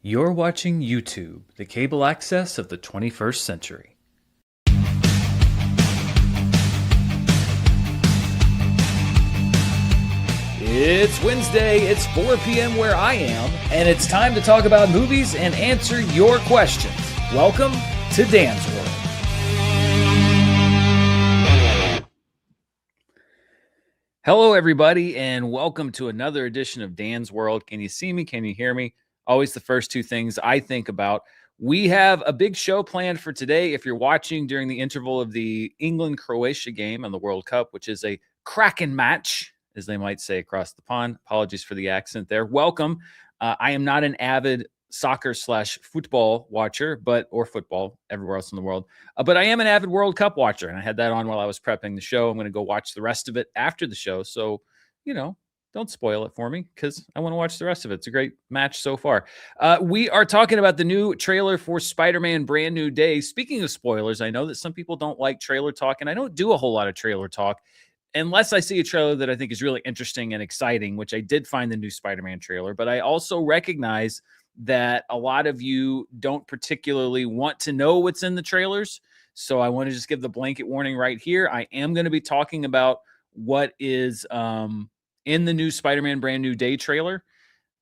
You're watching YouTube, the cable access of the 21st century. It's Wednesday, it's 4 p.m. where I am, and it's time to talk about movies and answer your questions. Welcome to Dan's World. Hello, everybody, and welcome to another edition of Dan's World. Can you see me? Can you hear me? Always the first two things I think about. We have a big show planned for today. If you're watching during the interval of the England-Croatia game on the World Cup, which is a cracking match, as they might say across the pond. Apologies for the accent there. Welcome. I am not an avid soccer/football watcher, or football everywhere else in the world. But I am an avid World Cup watcher, and I had that on while I was prepping the show. I'm going to go watch the rest of it after the show. So, don't spoil it for me because I want to watch the rest of it. It's a great match so far. We are talking about the new trailer for Spider-Man Brand New Day. Speaking of spoilers, I know that some people don't like trailer talk, and I don't do a whole lot of trailer talk unless I see a trailer that I think is really interesting and exciting, which I did find the new Spider-Man trailer. But I also recognize that a lot of you don't particularly want to know what's in the trailers. So I want to just give the blanket warning right here. I am going to be talking about what is in the new Spider-Man Brand New Day trailer.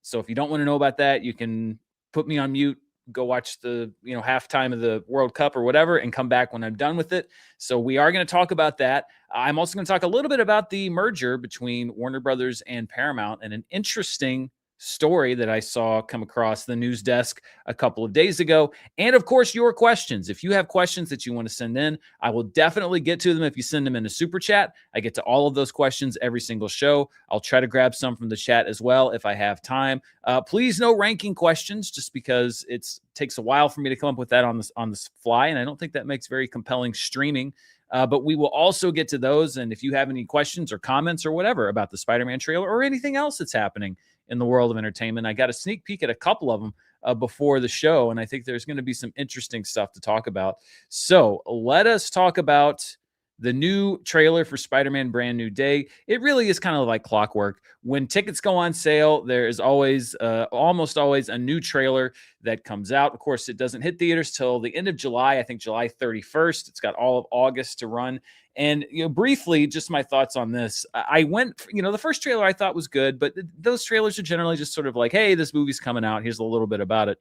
So if you don't want to know about that, you can put me on mute, go watch the halftime of the World Cup or whatever, and come back when I'm done with it. So we are going to talk about that. I'm also going to talk a little bit about the merger between Warner Brothers and Paramount, and an interesting story that I saw come across the news desk a couple of days ago. And of course, your questions. If you have questions that you want to send in, I will definitely get to them if you send them in a super chat. I get to all of those questions every single show. I'll try to grab some from the chat as well if I have time. Please no ranking questions, just because it takes a while for me to come up with that on this fly, and I don't think that makes very compelling streaming. But we will also get to those. And if you have any questions or comments or whatever about the Spider-Man trailer or anything else that's happening in the world of entertainment, I got a sneak peek at a couple of them before the show, and I think there's going to be some interesting stuff to talk about. So let us talk about the new trailer for Spider-Man Brand New Day. It really is kind of like clockwork. When tickets go on sale, there is always, almost always, a new trailer that comes out. Of course, it doesn't hit theaters till the end of July, I think July 31st. It's got all of August to run. And briefly, just my thoughts on this. I went, the first trailer I thought was good, but those trailers are generally just sort of like, hey, this movie's coming out. Here's a little bit about it.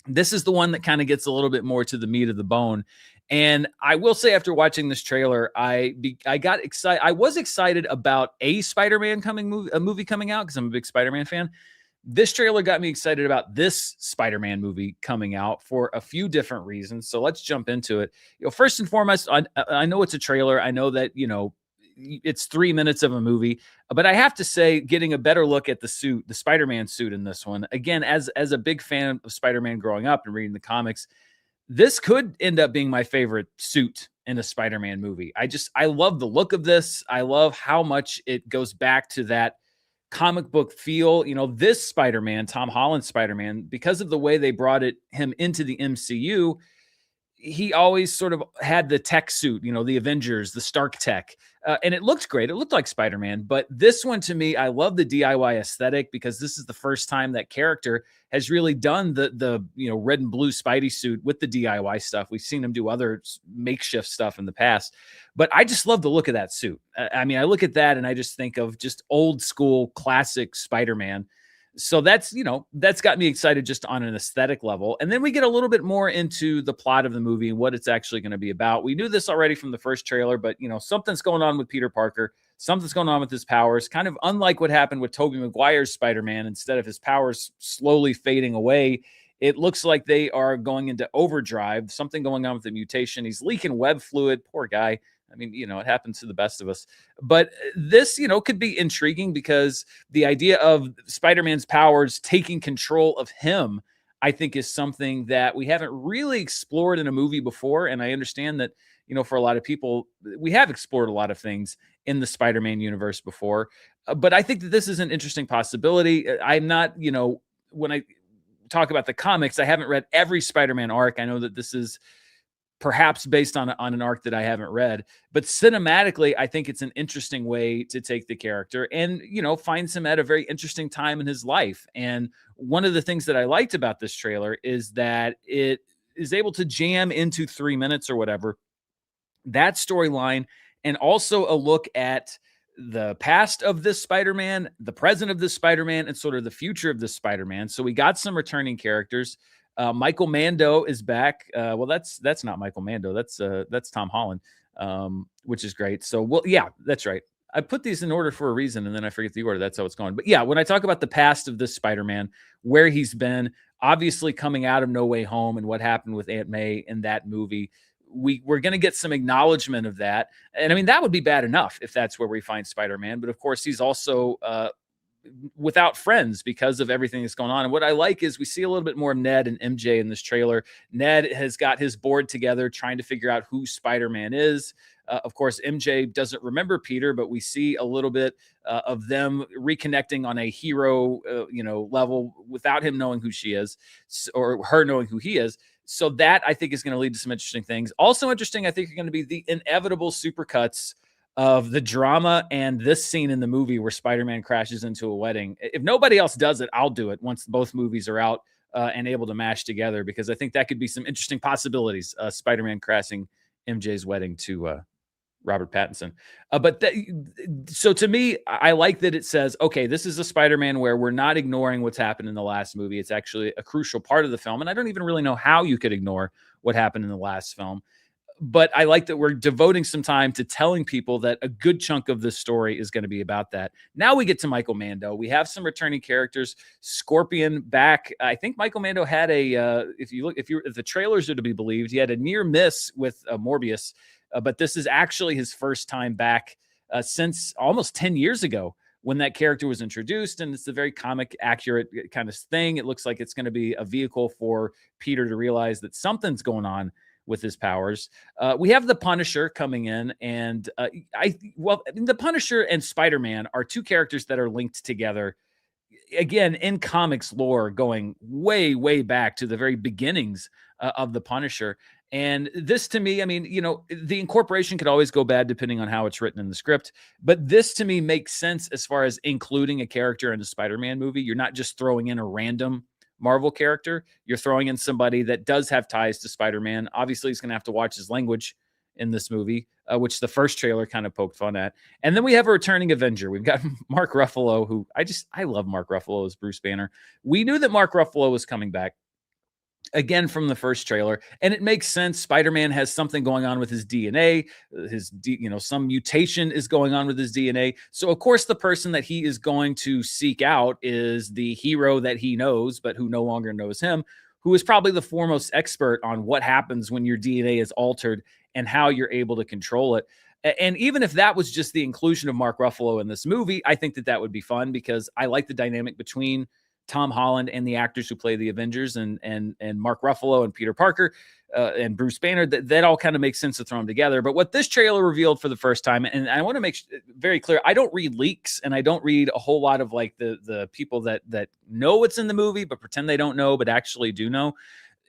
This is the one that kind of gets a little bit more to the meat of the bone. And I will say, after watching this trailer, I got excited. I was excited about a Spider-Man movie coming out because I'm a big Spider-Man fan. This trailer got me excited about this Spider-Man movie coming out for a few different reasons. So let's jump into it. First and foremost, I know it's a trailer. I know that, it's 3 minutes of a movie, but I have to say, getting a better look at the suit, the Spider-Man suit in this one, again, as a big fan of Spider-Man growing up and reading the comics, this could end up being my favorite suit in a Spider-Man movie. I love the look of this. I love how much it goes back to that comic book feel. This Spider-Man, Tom Holland's Spider-Man, because of the way they brought him into the MCU, he always sort of had the tech suit, the Avengers, the Stark tech. And it looked great. It looked like Spider-Man. But this one, to me, I love the DIY aesthetic, because this is the first time that character has really done the red and blue Spidey suit with the DIY stuff. We've seen him do other makeshift stuff in the past. But I just love the look of that suit. I look at that and I just think of just old school classic Spider-Man. So that's got me excited just on an aesthetic level. And then we get a little bit more into the plot of the movie and what it's actually going to be about. We knew this already from the first trailer, but something's going on with Peter Parker. Something's going on with his powers, kind of unlike what happened with Tobey Maguire's Spider-Man. Instead of his powers slowly fading away, it looks like they are going into overdrive. Something going on with the mutation. He's leaking web fluid. Poor guy. It happens to the best of us. But this, could be intriguing, because the idea of Spider-Man's powers taking control of him, I think, is something that we haven't really explored in a movie before. And I understand that, for a lot of people, we have explored a lot of things in the Spider-Man universe before. But I think that this is an interesting possibility. I'm not, when I talk about the comics, I haven't read every Spider-Man arc. I know that this is perhaps based on an arc that I haven't read. But cinematically, I think it's an interesting way to take the character and, finds him at a very interesting time in his life. And one of the things that I liked about this trailer is that it is able to jam into 3 minutes or whatever that storyline, and also a look at the past of this Spider-Man, the present of this Spider-Man, and sort of the future of this Spider-Man. So we got some returning characters. Michael Mando is back. Well, that's not Michael Mando. That's Tom Holland, which is great. So, well, yeah, that's right. I put these in order for a reason, and then I forget the order. That's how it's going. But yeah, when I talk about the past of this Spider-Man, where he's been, obviously coming out of No Way Home and what happened with Aunt May in that movie, we're going to get some acknowledgement of that. And I mean, that would be bad enough if that's where we find Spider-Man. But of course, he's also without friends because of everything that's going on. And what I like is we see a little bit more of Ned and MJ in this trailer. Ned has got his board together trying to figure out who Spider-Man is. Of course, MJ doesn't remember Peter, but we see a little bit of them reconnecting on a hero, level without him knowing who she is or her knowing who he is. So that I think is going to lead to some interesting things. Also interesting, I think, are going to be the inevitable supercuts of the drama and this scene in the movie where Spider-Man crashes into a wedding. If nobody else does it, I'll do it once both movies are out and able to mash together, because I think that could be some interesting possibilities. Spider-Man crashing MJ's wedding to Robert Pattinson. So to me, I like that it says, okay, this is a Spider-Man where we're not ignoring what's happened in the last movie. It's actually a crucial part of the film. And I don't even really know how you could ignore what happened in the last film. But I like that we're devoting some time to telling people that a good chunk of this story is going to be about that. Now we get to Michael Mando. We have some returning characters. Scorpion back. I think Michael Mando had if the trailers are to be believed, he had a near miss with Morbius, but this is actually his first time back since almost 10 years ago when that character was introduced. And it's a very comic accurate kind of thing. It looks like it's going to be a vehicle for Peter to realize that something's going on with his powers. We have the Punisher coming in, and the Punisher and Spider-Man are two characters that are linked together, again, in comics lore, going way, way back to the very beginnings of the Punisher. And this, to me, I mean, the incorporation could always go bad depending on how it's written in the script. But this, to me, makes sense as far as including a character in a Spider-Man movie. You're not just throwing in a random Marvel character. You're throwing in somebody that does have ties to Spider-Man. Obviously, he's going to have to watch his language in this movie, which the first trailer kind of poked fun at. And then we have a returning Avenger. We've got Mark Ruffalo, who I love Mark Ruffalo as Bruce Banner. We knew that Mark Ruffalo was coming back again from the first trailer, and it makes sense. Spider-Man has something going on with his DNA. Some mutation is going on with his DNA. So of course the person that he is going to seek out is the hero that he knows but who no longer knows him, who is probably the foremost expert on what happens when your DNA is altered and how you're able to control it. And even if that was just the inclusion of Mark Ruffalo in this movie, I think that would be fun, because I like the dynamic between Tom Holland and the actors who play the Avengers, and Mark Ruffalo and Peter Parker and Bruce Banner. That all kind of makes sense to throw them together. But what this trailer revealed for the first time, and I want to make very clear, I don't read leaks, and I don't read a whole lot of like the people that know what's in the movie but pretend they don't know but actually do know.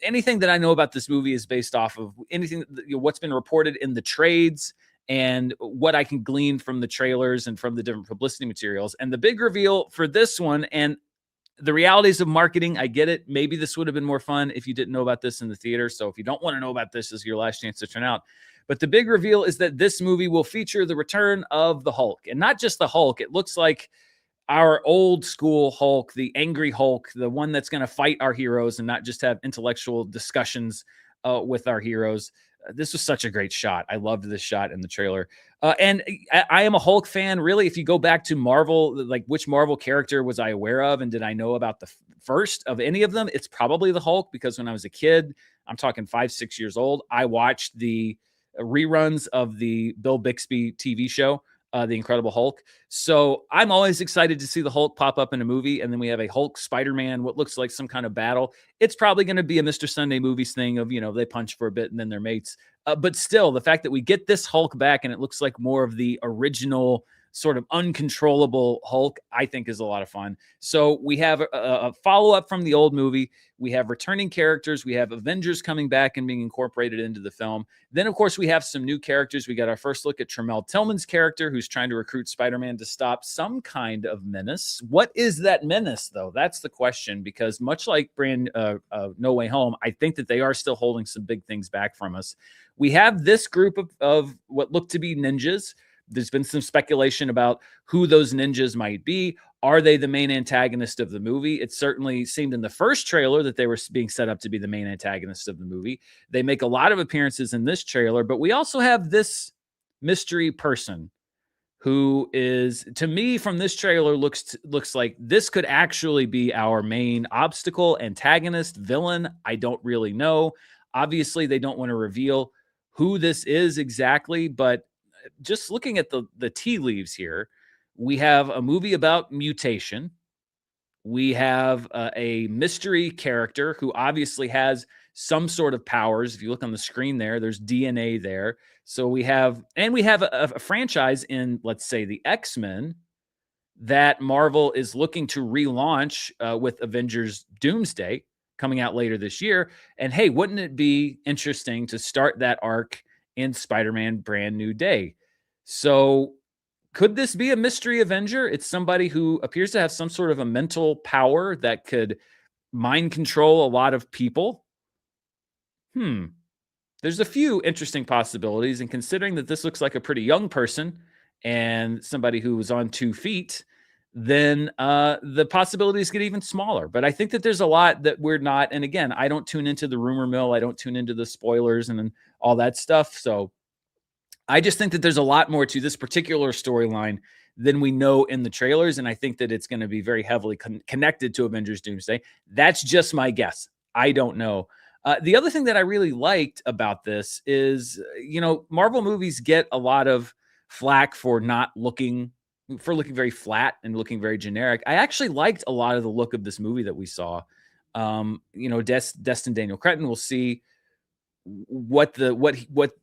Anything that I know about this movie is based off of anything what's been reported in the trades and what I can glean from the trailers and from the different publicity materials. And the big reveal for this one, and the realities of marketing, I get it. Maybe this would have been more fun if you didn't know about this in the theater. So if you don't want to know about this, this is your last chance to turn out. But the big reveal is that this movie will feature the return of the Hulk. And not just the Hulk. It looks like our old school Hulk, the angry Hulk, the one that's going to fight our heroes and not just have intellectual discussions with our heroes. This was such a great shot. I loved this shot in the trailer. And I am a Hulk fan. Really, if you go back to Marvel, like which Marvel character was I aware of and did I know about the first of any of them? It's probably the Hulk, because when I was a kid, I'm talking 5-6 years old, I watched the reruns of the Bill Bixby TV show, The Incredible Hulk. So I'm always excited to see the Hulk pop up in a movie. And then we have a Hulk Spider-Man, what looks like some kind of battle. It's probably going to be a Mr. Sunday Movies thing of, they punch for a bit and then they're mates. But still, the fact that we get this Hulk back and it looks like more of the original sort of uncontrollable Hulk, I think is a lot of fun. So we have a follow up from the old movie. We have returning characters. We have Avengers coming back and being incorporated into the film. Then, of course, we have some new characters. We got our first look at Tremel Tillman's character, who's trying to recruit Spider-Man to stop some kind of menace. What is that menace, though? That's the question, because much like No Way Home, I think that they are still holding some big things back from us. We have this group of what look to be ninjas. There's been some speculation about who those ninjas might be. Are they the main antagonist of the movie? It certainly seemed in the first trailer that they were being set up to be the main antagonist of the movie. They make a lot of appearances in this trailer, but we also have this mystery person who is, to me, from this trailer, looks like this could actually be our main obstacle, antagonist, villain. I don't really know. Obviously, they don't want to reveal who this is exactly, but just looking at the tea leaves here, we have a movie about mutation. We have a mystery character who obviously has some sort of powers. If you look on the screen there, there's DNA there. So we have a franchise in, let's say, the X-Men that Marvel is looking to relaunch with Avengers Doomsday coming out later this year. And hey, wouldn't it be interesting to start that arc in Spider-Man Brand New Day? So could this be a mystery Avenger? It's somebody who appears to have some sort of a mental power that could mind control a lot of people. There's a few interesting possibilities, and considering that this looks like a pretty young person and somebody who was on 2 feet, then the possibilities get even smaller. But I think that there's a lot that we're not. And again, I don't tune into the rumor mill. I don't tune into the spoilers and all that stuff. So I just think that there's a lot more to this particular storyline than we know in the trailers. And I think that it's going to be very heavily connected to Avengers Doomsday. That's just my guess. I don't know. The other thing that I really liked about this is, Marvel movies get a lot of flack for looking very flat and looking very generic. I actually liked a lot of the look of this movie that we saw. Destin Daniel Cretton, will see what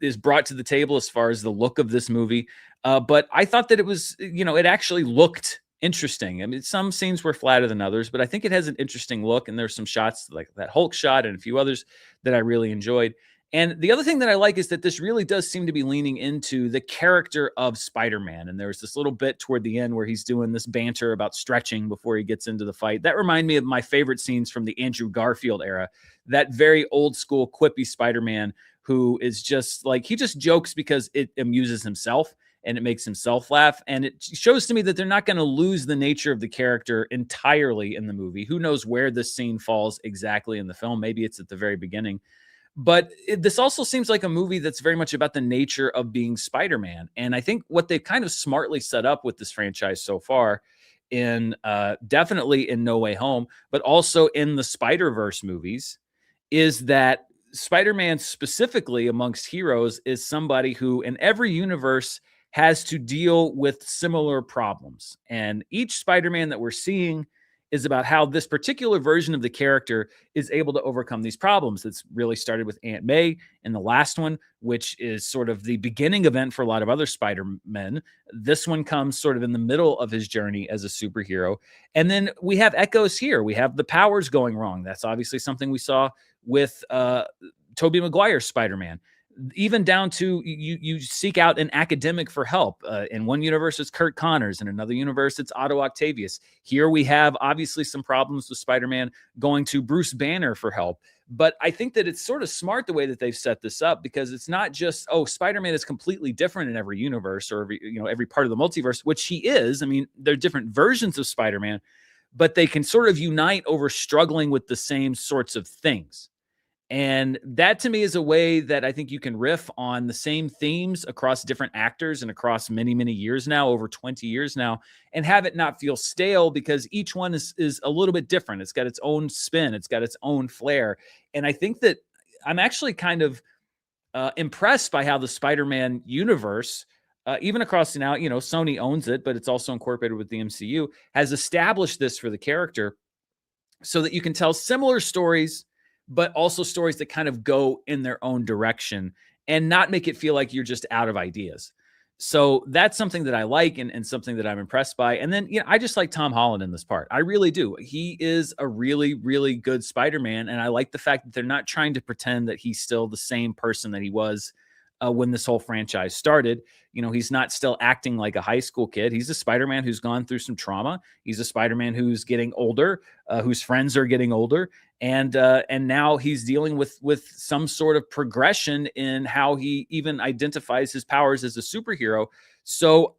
is brought to the table as far as the look of this movie. But I thought that it was, it actually looked interesting. I mean, some scenes were flatter than others, but I think it has an interesting look. And there's some shots like that Hulk shot and a few others that I really enjoyed. And the other thing that I like is that this really does seem to be leaning into the character of Spider-Man. And there's this little bit toward the end where he's doing this banter about stretching before he gets into the fight. That reminded me of my favorite scenes from the Andrew Garfield era, that very old school quippy Spider-Man who is just like, he just jokes because it amuses himself and it makes himself laugh. And it shows to me that they're not going to lose the nature of the character entirely in the movie. Who knows where this scene falls exactly in the film? Maybe it's at the very beginning. But this also seems like a movie that's very much about the nature of being Spider-Man. And I think what they've kind of smartly set up with this franchise so far, in definitely in No Way Home, but also in the Spider-Verse movies, is that Spider-Man specifically amongst heroes is somebody who in every universe has to deal with similar problems. And each Spider-Man that we're seeing is about how this particular version of the character is able to overcome these problems. It's really started with Aunt May in the last one, which is sort of the beginning event for a lot of other Spider-Men. This one comes sort of in the middle of his journey as a superhero. And then we have echoes here. We have the powers going wrong. That's obviously something we saw with Tobey Maguire's Spider-Man. Even down to you seek out an academic for help. In one universe, it's Kurt Connors. In another universe, it's Otto Octavius. Here we have obviously some problems with Spider-Man going to Bruce Banner for help. But I think that it's sort of smart the way that they've set this up, because it's not just, oh, Spider-Man is completely different in every universe or every part of the multiverse, which he is. I mean, they're different versions of Spider-Man, but they can sort of unite over struggling with the same sorts of things. And that to me is a way that I think you can riff on the same themes across different actors and across many, many years now, over 20 years now, and have it not feel stale, because each one is a little bit different. It's got its own spin. It's got its own flair. And I think that I'm actually kind of impressed by how the Spider-Man universe, even across now, Sony owns it, but it's also incorporated with the MCU, has established this for the character so that you can tell similar stories, but also stories that kind of go in their own direction and not make it feel like you're just out of ideas. So that's something that I like and something that I'm impressed by. And then, I just like Tom Holland in this part. I really do. He is a really, really good Spider-Man. And I like the fact that they're not trying to pretend that he's still the same person that he was when this whole franchise started. He's not still acting like a high school kid. He's a Spider-Man who's gone through some trauma. He's a Spider-Man who's getting older, whose friends are getting older, and now he's dealing with some sort of progression in how he even identifies his powers as a superhero. So,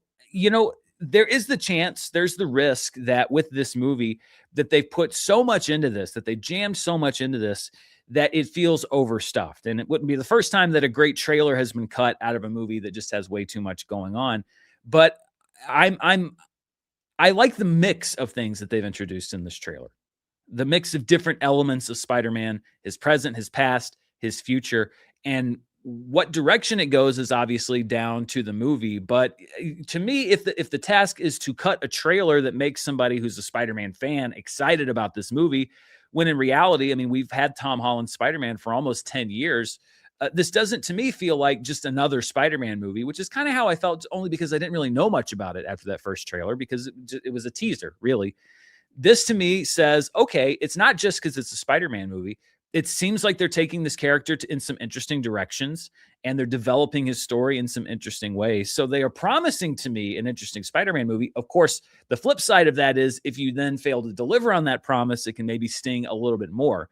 there is the chance, there's the risk that with this movie that they put so much into this, that they jammed so much into this, that it feels overstuffed. And it wouldn't be the first time that a great trailer has been cut out of a movie that just has way too much going on. But I like the mix of things that they've introduced in this trailer. The mix of different elements of Spider-Man, his present, his past, his future, and what direction it goes is obviously down to the movie. But to me, if the task is to cut a trailer that makes somebody who's a Spider-Man fan excited about this movie, when in reality, I mean, we've had Tom Holland's Spider-Man for almost 10 years. This doesn't, to me, feel like just another Spider-Man movie, which is kind of how I felt, only because I didn't really know much about it after that first trailer, because it was a teaser, really. This to me says, okay, it's not just because it's a Spider-Man movie. It seems like they're taking this character in some interesting directions, and they're developing his story in some interesting ways. So they are promising to me an interesting Spider-Man movie. Of course, the flip side of that is if you then fail to deliver on that promise, it can maybe sting a little bit more.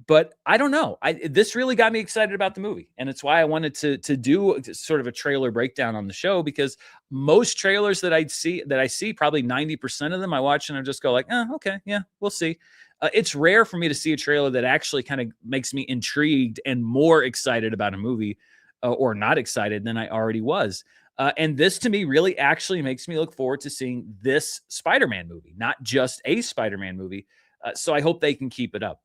But I don't know. This really got me excited about the movie, and it's why I wanted to do sort of a trailer breakdown on the show, because most trailers that I see, probably 90% of them I watch and I just go like, okay, yeah, we'll see. It's rare for me to see a trailer that actually kind of makes me intrigued and more excited about a movie, or not excited than I already was. And this to me really actually makes me look forward to seeing this Spider-Man movie, not just a Spider-Man movie. So I hope they can keep it up.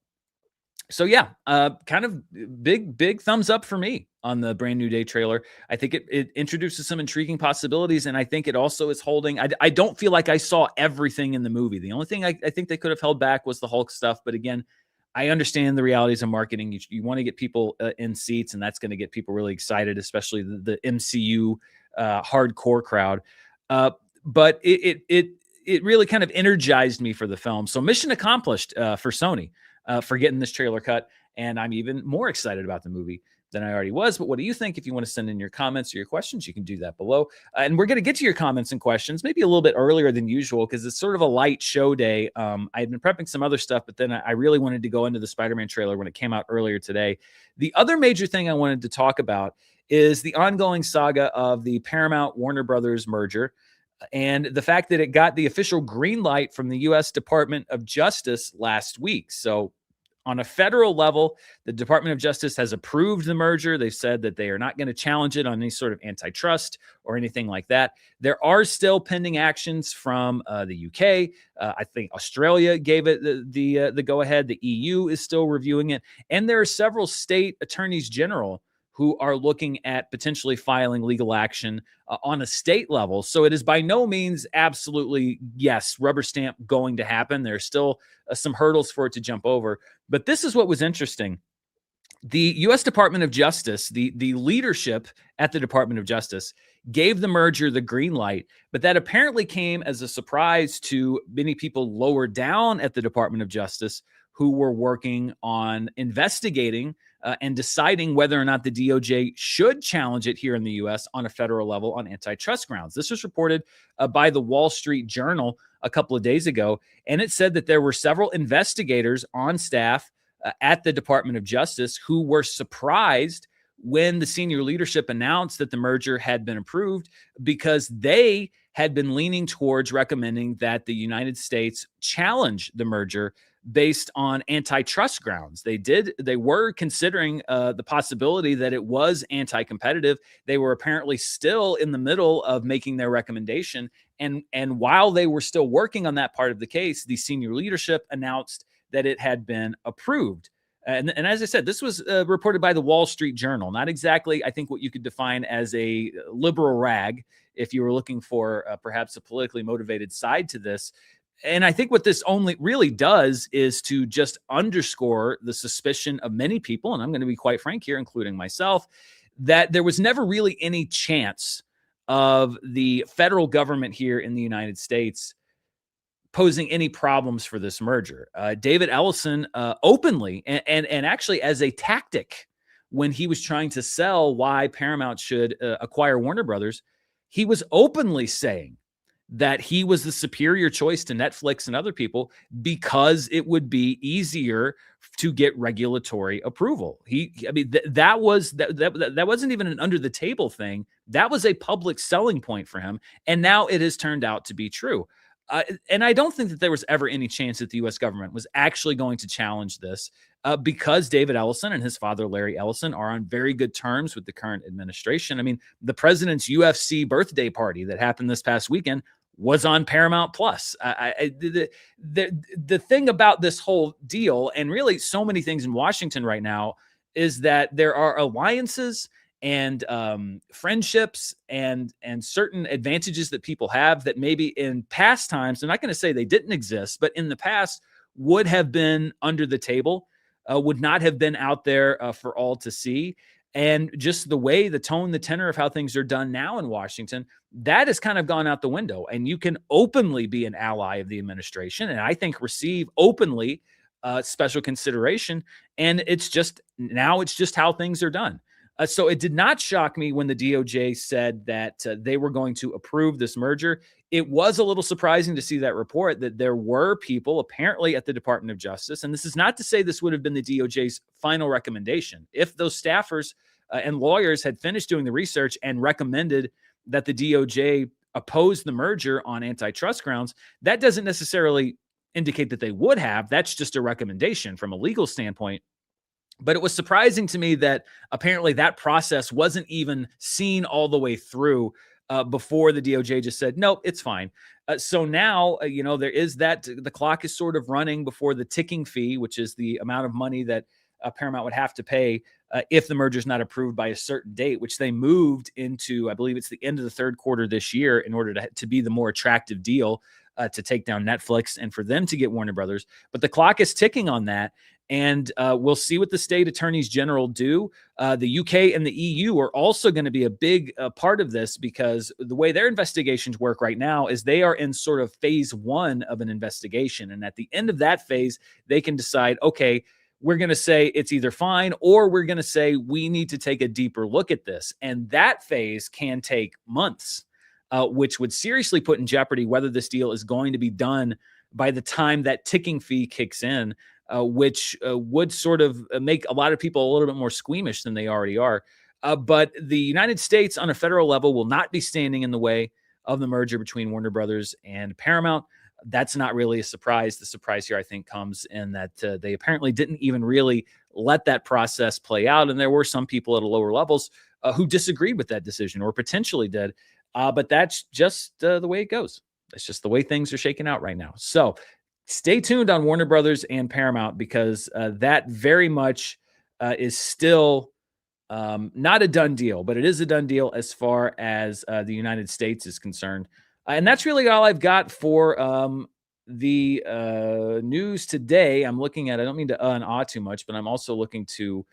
So yeah, kind of big thumbs up for me on the Brand New Day trailer. I think it introduces some intriguing possibilities, and I think it also is holding. I don't feel like I saw everything in the movie. The only thing I think they could have held back was the Hulk stuff. But again, I understand the realities of marketing. You want to get people in seats, and that's going to get people really excited, especially the MCU hardcore crowd. But it really kind of energized me for the film. So mission accomplished for Sony. For getting this trailer cut. And I'm even more excited about the movie than I already was. But what do you think? If you want to send in your comments or your questions, you can do that below. And we're going to get to your comments and questions maybe a little bit earlier than usual, because it's sort of a light show day. I had been prepping some other stuff, but then I really wanted to go into the Spider-Man trailer when it came out earlier today. The other major thing I wanted to talk about is the ongoing saga of the Paramount Warner Brothers merger, and the fact that it got the official green light from the U.S. Department of Justice last week. So on a federal level, the Department of Justice has approved the merger. They've said that they are not going to challenge it on any sort of antitrust or anything like that. There are still pending actions from the UK. I think Australia gave it the go-ahead. The EU is still reviewing it. And there are several state attorneys general who are looking at potentially filing legal action on a state level. So it is by no means absolutely, yes, rubber stamp going to happen. There's still some hurdles for it to jump over. But this is what was interesting. The U.S. Department of Justice, the leadership at the Department of Justice, gave the merger the green light, but that apparently came as a surprise to many people lower down at the Department of Justice who were working on investigating and deciding whether or not the DOJ should challenge it here in the U.S. on a federal level on antitrust grounds. This was reported by the Wall Street Journal a couple of days ago, and it said that there were several investigators on staff at the Department of Justice who were surprised when the senior leadership announced that the merger had been approved, because they had been leaning towards recommending that the United States challenge the merger based on antitrust grounds. They were considering the possibility that it was anti-competitive. They were apparently still in the middle of making their recommendation. And while they were still working on that part of the case, the senior leadership announced that it had been approved. And as I said, this was reported by the Wall Street Journal, not exactly, I think, what you could define as a liberal rag if you were looking for perhaps a politically motivated side to this. And I think what this only really does is to just underscore the suspicion of many people, and I'm going to be quite frank here, including myself, that there was never really any chance of the federal government here in the United States posing any problems for this merger. David Ellison openly and actually as a tactic when he was trying to sell why Paramount should acquire Warner Brothers, he was openly saying that he was the superior choice to Netflix and other people because it would be easier to get regulatory approval. I mean, that wasn't even an under the table thing. That was a public selling point for him, and now it has turned out to be true. And I don't think that there was ever any chance that the U.S. government was actually going to challenge this because David Ellison and his father, Larry Ellison, are on very good terms with the current administration. I mean, the president's UFC birthday party that happened this past weekend was on Paramount Plus. The thing about this whole deal, and really so many things in Washington right now, is that there are alliances and friendships and certain advantages that people have that maybe in past times, I'm not going to say they didn't exist, but in the past would have been under the table, would not have been out there for all to see. And just the way, the tone, the tenor of how things are done now in Washington, that has kind of gone out the window. And you can openly be an ally of the administration and I think receive openly special consideration. And it's just how things are done. So it did not shock me when the DOJ said that they were going to approve this merger. It was a little surprising to see that report that there were people apparently at the Department of Justice. And this is not to say this would have been the DOJ's final recommendation. If those staffers and lawyers had finished doing the research and recommended that the DOJ oppose the merger on antitrust grounds, that doesn't necessarily indicate that they would have. That's just a recommendation from a legal standpoint. But it was surprising to me that apparently that process wasn't even seen all the way through before the DOJ just said, nope, it's fine. So now, there is that the clock is sort of running before the ticking fee, which is the amount of money that Paramount would have to pay if the merger is not approved by a certain date, which they moved into, I believe it's the end of the third quarter this year in order to be the more attractive deal to take down Netflix and for them to get Warner Brothers. But the clock is ticking on that. And we'll see what the state attorneys general do. The UK and the EU are also going to be a big part of this because the way their investigations work right now is they are in sort of phase one of an investigation. And at the end of that phase, they can decide, okay, we're going to say it's either fine or we're going to say we need to take a deeper look at this. And that phase can take months, which would seriously put in jeopardy whether this deal is going to be done by the time that ticking fee kicks in. Which would sort of make a lot of people a little bit more squeamish than they already are. But the United States on a federal level will not be standing in the way of the merger between Warner Brothers and Paramount. That's not really a surprise. The surprise here, I think, comes in that they apparently didn't even really let that process play out. And there were some people at lower levels who disagreed with that decision or potentially did. But that's just the way it goes. That's just the way things are shaking out right now. So stay tuned on Warner Brothers and Paramount because that very much is still not a done deal, but it is a done deal as far as the United States is concerned. And that's really all I've got for the news today. I'm looking at, I don't mean to and ah too much, but I'm also looking to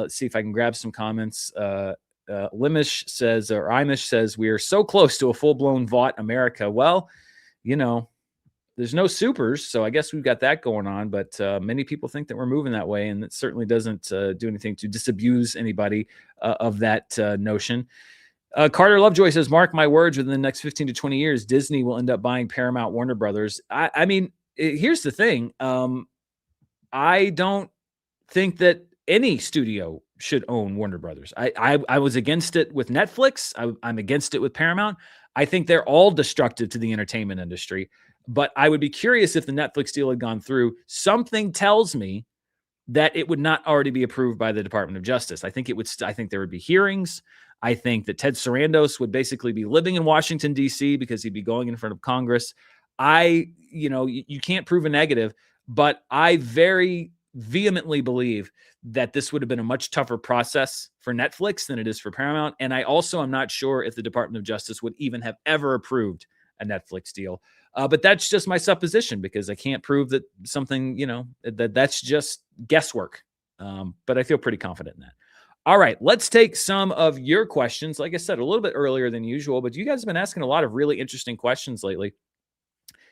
see if I can grab some comments. Imish says, we are so close to a full-blown Vought America. Well, there's no supers, so I guess we've got that going on. But many people think that we're moving that way, and it certainly doesn't do anything to disabuse anybody of that notion. Carter Lovejoy says, mark my words, within the next 15 to 20 years, Disney will end up buying Paramount Warner Brothers. I mean, here's the thing. I don't think that any studio should own Warner Brothers. I was against it with Netflix. I'm against it with Paramount. I think they're all destructive to the entertainment industry. But I would be curious if the Netflix deal had gone through. Something tells me that it would not already be approved by the Department of Justice. I think I think there would be hearings. I think that Ted Sarandos would basically be living in Washington, D.C. because he'd be going in front of Congress. You can't prove a negative, but I very vehemently believe that this would have been a much tougher process for Netflix than it is for Paramount. And I also am not sure if the Department of Justice would even have ever approved a Netflix deal. But that's just my supposition because I can't prove that something, that's just guesswork. But I feel pretty confident in that. All right, let's take some of your questions. Like I said, a little bit earlier than usual, but you guys have been asking a lot of really interesting questions lately.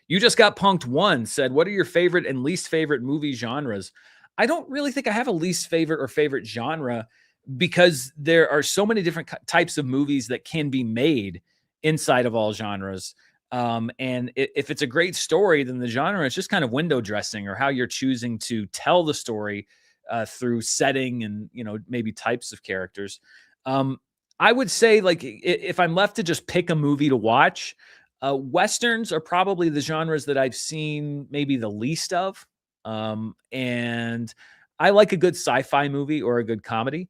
You just got punked one said, what are your favorite and least favorite movie genres? I don't really think I have a least favorite or favorite genre because there are so many different types of movies that can be made inside of all genres. And if it's a great story, then the genre is just kind of window dressing or how you're choosing to tell the story through setting and maybe types of characters. I would say like if I'm left to just pick a movie to watch, westerns are probably the genres that I've seen maybe the least of. And I like a good sci-fi movie or a good comedy,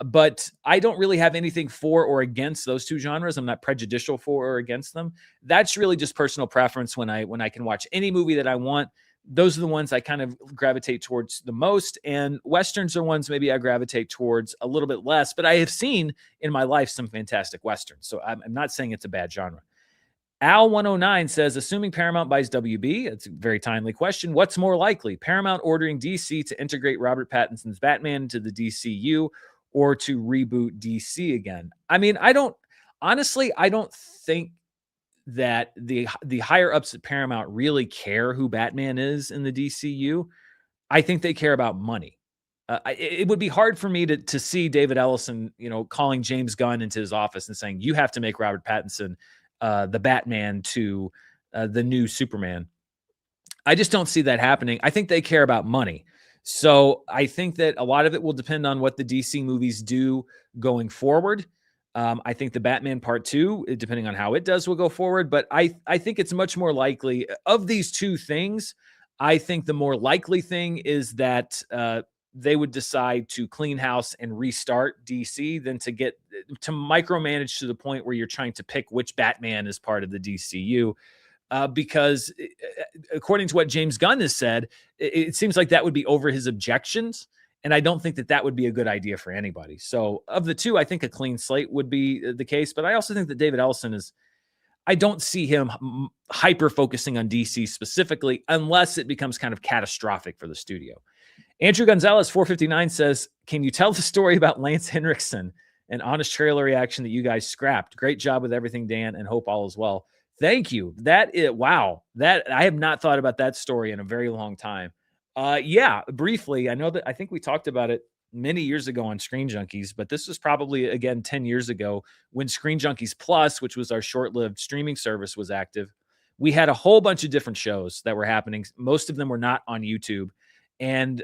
but I don't really have anything for or against those two genres. I'm not prejudicial for or against them. That's really just personal preference. When I can watch any movie that I want, those are the ones I kind of gravitate towards the most. And westerns are ones maybe I gravitate towards a little bit less. But I have seen in my life some fantastic westerns, so I'm not saying it's a bad genre. Al109 says, assuming Paramount buys WB, it's a very timely question. What's more likely, Paramount ordering DC to integrate Robert Pattinson's Batman into the DCU or to reboot DC again? I mean, I don't think that the higher ups at Paramount really care who Batman is in the DCU. I think they care about money. It would be hard for me to see David Ellison, calling James Gunn into his office and saying, you have to make Robert Pattinson the Batman to the new Superman. I just don't see that happening. I think they care about money. So I think that a lot of it will depend on what the DC movies do going forward. I think the Batman Part 2, depending on how it does, will go forward. But I think it's much more likely of these two things. I think the more likely thing is that they would decide to clean house and restart DC than to get to micromanage to the point where you're trying to pick which Batman is part of the DCU. Because according to what James Gunn has said, it seems like that would be over his objections. And I don't think that that would be a good idea for anybody. So of the two, I think a clean slate would be the case. But I also think that David Ellison I don't see him hyper focusing on DC specifically unless it becomes kind of catastrophic for the studio. Andrew Gonzalez 459 says, can you tell the story about Lance Henriksen, an honest trailer reaction that you guys scrapped? Great job with everything, Dan, and hope all is well. Thank you. Wow. That I have not thought about that story in a very long time. Yeah, briefly. I think we talked about it many years ago on Screen Junkies, but this was probably again 10 years ago when Screen Junkies Plus, which was our short-lived streaming service, was active. We had a whole bunch of different shows that were happening. Most of them were not on YouTube. And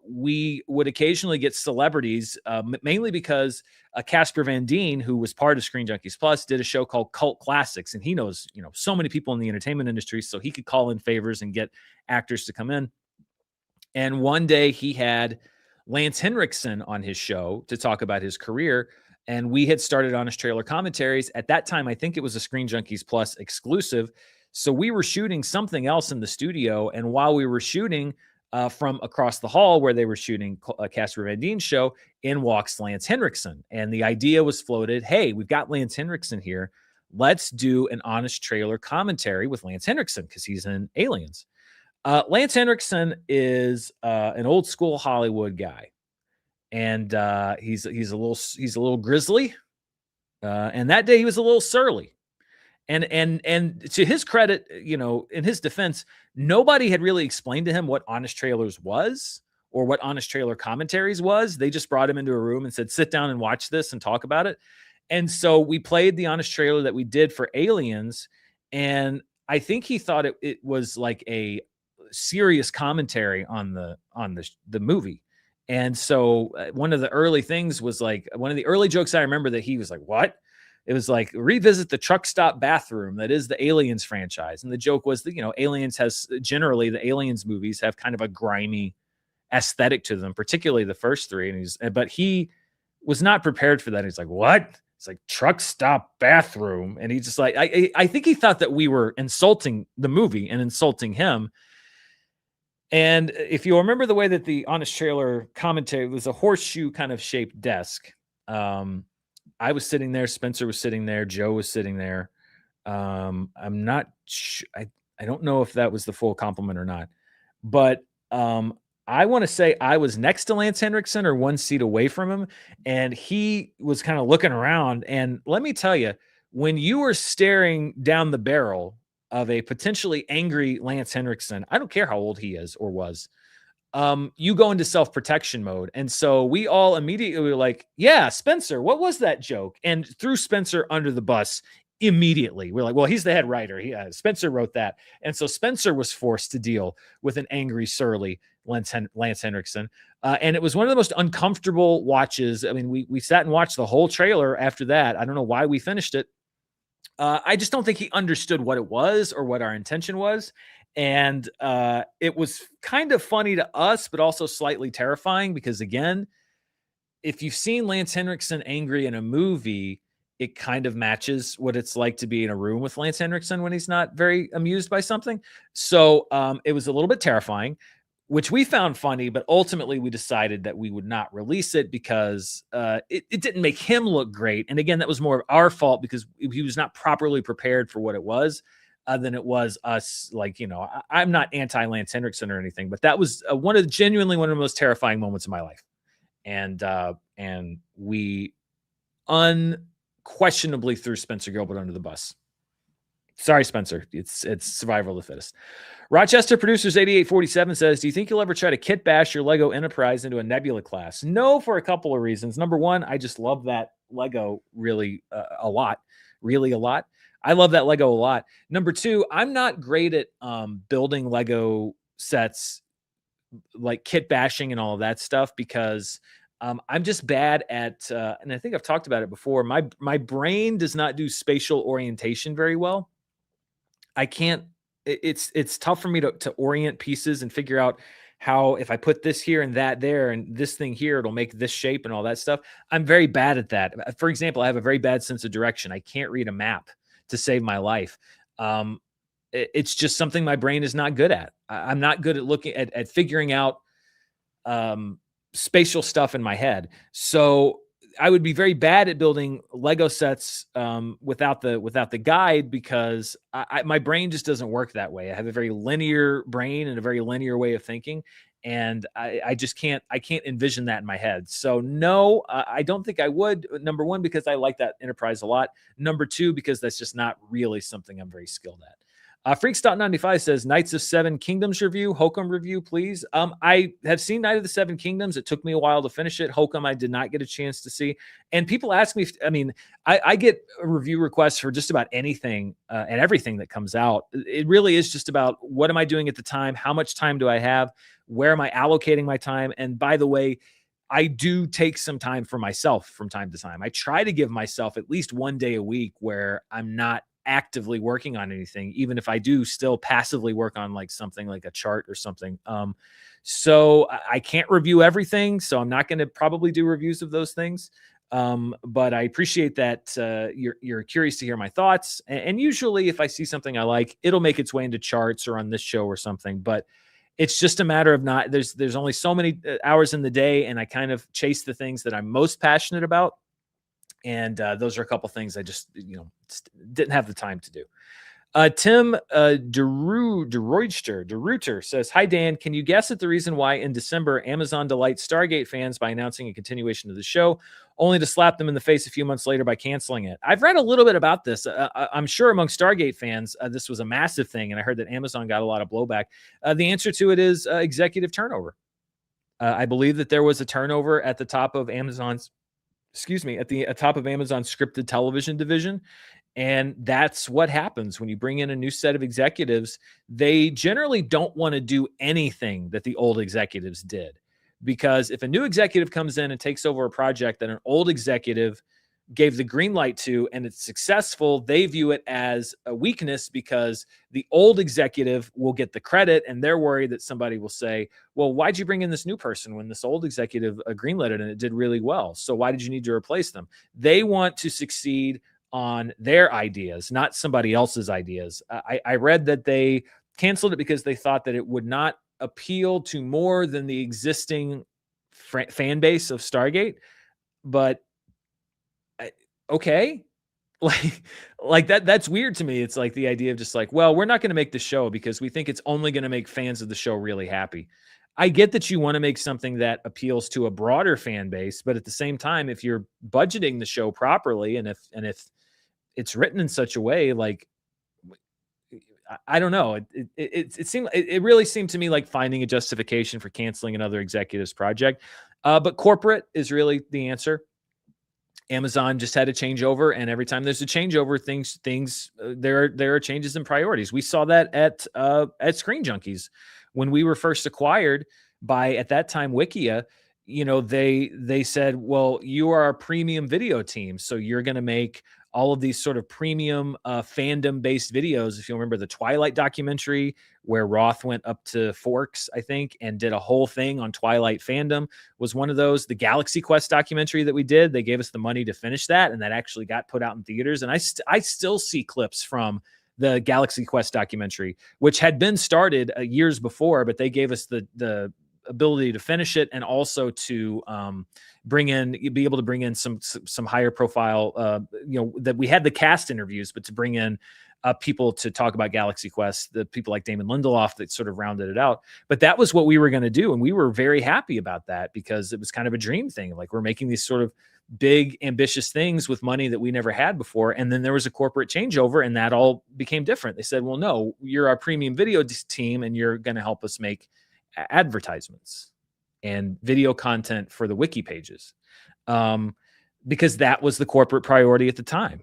we would occasionally get celebrities, mainly because Casper Van Dien, who was part of Screen Junkies Plus, did a show called Cult Classics, and he knows so many people in the entertainment industry, so he could call in favors and get actors to come in. And one day he had Lance Henriksen on his show to talk about his career, and we had started Honest Trailer Commentaries. At that time, I think it was a Screen Junkies Plus exclusive, so we were shooting something else in the studio, and while we were shooting, from across the hall where they were shooting Casper Van Dien's show, in walks Lance Henriksen. And the idea was floated, hey, we've got Lance Henriksen here. Let's do an Honest Trailer commentary with Lance Henriksen because he's in Aliens. Lance Henriksen is an old school Hollywood guy. And he's a little grizzly. And that day he was a little surly. And to his credit, in his defense, nobody had really explained to him what Honest Trailers was or what Honest Trailer Commentaries was. They just brought him into a room and said, sit down and watch this and talk about it. And so we played the Honest Trailer that we did for Aliens. And I think he thought it was like a serious commentary on the movie. And so one of the early things was like, one of the early jokes I remember that he was like, what? It was like, revisit the truck stop bathroom that is the Aliens franchise. And the joke was that, the Aliens movies have kind of a grimy aesthetic to them, particularly the first three. But he was not prepared for that. He's like, what? It's like truck stop bathroom. And he's just like, I think he thought that we were insulting the movie and insulting him. And if you remember the way that the Honest Trailer commentary was a horseshoe kind of shaped desk. I was sitting there. Spencer was sitting there. Joe was sitting there. I'm not. I don't know if that was the full compliment or not, but I want to say I was next to Lance Henriksen or one seat away from him, and he was kind of looking around. And let me tell you, when you are staring down the barrel of a potentially angry Lance Henriksen, I don't care how old he is or was, you go into self-protection mode. And so we all immediately were like, yeah, Spencer, what was that joke? And threw Spencer under the bus immediately. We're like, well, he's the head writer. Spencer wrote that. And so Spencer was forced to deal with an angry, surly Lance Henriksen. And it was one of the most uncomfortable watches. I mean, we sat and watched the whole trailer after that. I don't know why we finished it. I just don't think he understood what it was or what our intention was. And it was kind of funny to us, but also slightly terrifying because, again, if you've seen Lance Henriksen angry in a movie, it kind of matches what it's like to be in a room with Lance Henriksen when he's not very amused by something. So it was a little bit terrifying, which we found funny, but ultimately we decided that we would not release it because it didn't make him look great. And again, that was more of our fault because he was not properly prepared for what it was than it was us. Like, I'm not anti Lance Henriksen or anything, but that was genuinely one of the most terrifying moments of my life. And we unquestionably threw Spencer Gilbert under the bus. Sorry, Spencer. It's survival of the fittest. Rochester Producers 8847 says, do you think you'll ever try to kit bash your Lego Enterprise into a Nebula class? No, for a couple of reasons. Number one, I just love that Lego really a lot. Really a lot. I love that Lego a lot. Number two, I'm not great at building Lego sets, like kit bashing and all of that stuff, because I'm just bad at, and I think I've talked about it before, my brain does not do spatial orientation very well. I can't, it's tough for me to orient pieces and figure out how, if I put this here and that there and this thing here, it'll make this shape and all that stuff. I'm very bad at that. For example, I have a very bad sense of direction. I can't read a map to save my life. It's just something my brain is not good at. I'm not good at looking at figuring out spatial stuff in my head. So I would be very bad at building Lego sets without the guide, because my brain just doesn't work that way. I have a very linear brain and a very linear way of thinking, and I just can't envision that in my head. So no, I don't think I would. Number one, because I like that Enterprise a lot. Number two, because that's just not really something I'm very skilled at. Freaks.95 says, Knights of Seven Kingdoms review, Hokum review, please. I have seen Knight of the Seven Kingdoms. It took me a while to finish it. Hokum, I did not get a chance to see. And people ask me, I get review requests for just about anything and everything that comes out. It really is just about, what am I doing at the time? How much time do I have? Where am I allocating my time? And by the way, I do take some time for myself from time to time. I try to give myself at least one day a week where I'm not actively working on anything, even if I do still passively work on like something like a chart or something. So I can't review everything, so I'm not going to probably do reviews of those things. But I appreciate that you're curious to hear my thoughts. And usually if I see something I like, it'll make its way into charts or on this show or something. But it's just a matter of there's only so many hours in the day, and I kind of chase the things that I'm most passionate about. And those are a couple things I just, didn't have the time to do. Tim DeRuyter says, hi, Dan. Can you guess at the reason why in December Amazon delights Stargate fans by announcing a continuation of the show, only to slap them in the face a few months later by canceling it? I've read a little bit about this. I'm sure among Stargate fans, this was a massive thing, and I heard that Amazon got a lot of blowback. The answer to it is executive turnover. I believe that there was a turnover at the top of Amazon's at the top of Amazon's scripted television division. And that's what happens when you bring in a new set of executives. They generally don't want to do anything that the old executives did, because if a new executive comes in and takes over a project that an old executive gave the green light to and it's successful, they view it as a weakness because the old executive will get the credit, and they're worried that somebody will say, well, why'd you bring in this new person when this old executive greenlit it and it did really well? So why did you need to replace them? They want to succeed on their ideas, not somebody else's ideas. I read that they canceled it because they thought that it would not appeal to more than the existing fan base of Stargate. But okay, like that's weird to me. It's like the idea of just like, well, we're not going to make the show because we think it's only going to make fans of the show really happy. I get that you want to make something that appeals to a broader fan base, but at the same time, if you're budgeting the show properly, and if it's written in such a way, like, I don't know, it really seemed to me like finding a justification for canceling another executive's project. But corporate is really the answer. Amazon just had a changeover, and every time there's a changeover, there are changes in priorities. We saw that at Screen Junkies when we were first acquired by, at that time, Wikia. They said, well, you are a premium video team, so you're going to make all of these sort of premium fandom based videos. If you remember the Twilight documentary, where Roth went up to Forks, I think, and did a whole thing on Twilight fandom, was one of those. The Galaxy Quest documentary that we did, they gave us the money to finish that, and that actually got put out in theaters. And I still see clips from the Galaxy Quest documentary, which had been started years before, but they gave us the ability to finish it, and also to be able to bring in some higher profile, that we had the cast interviews, but to bring in people to talk about Galaxy Quest, the people like Damon Lindelof that sort of rounded it out. But that was what we were going to do. And we were very happy about that, because it was kind of a dream thing. Like, we're making these sort of big, ambitious things with money that we never had before. And then there was a corporate changeover, and that all became different. They said, well, no, you're our premium video team, and you're going to help us make advertisements and video content for the wiki pages, because that was the corporate priority at the time.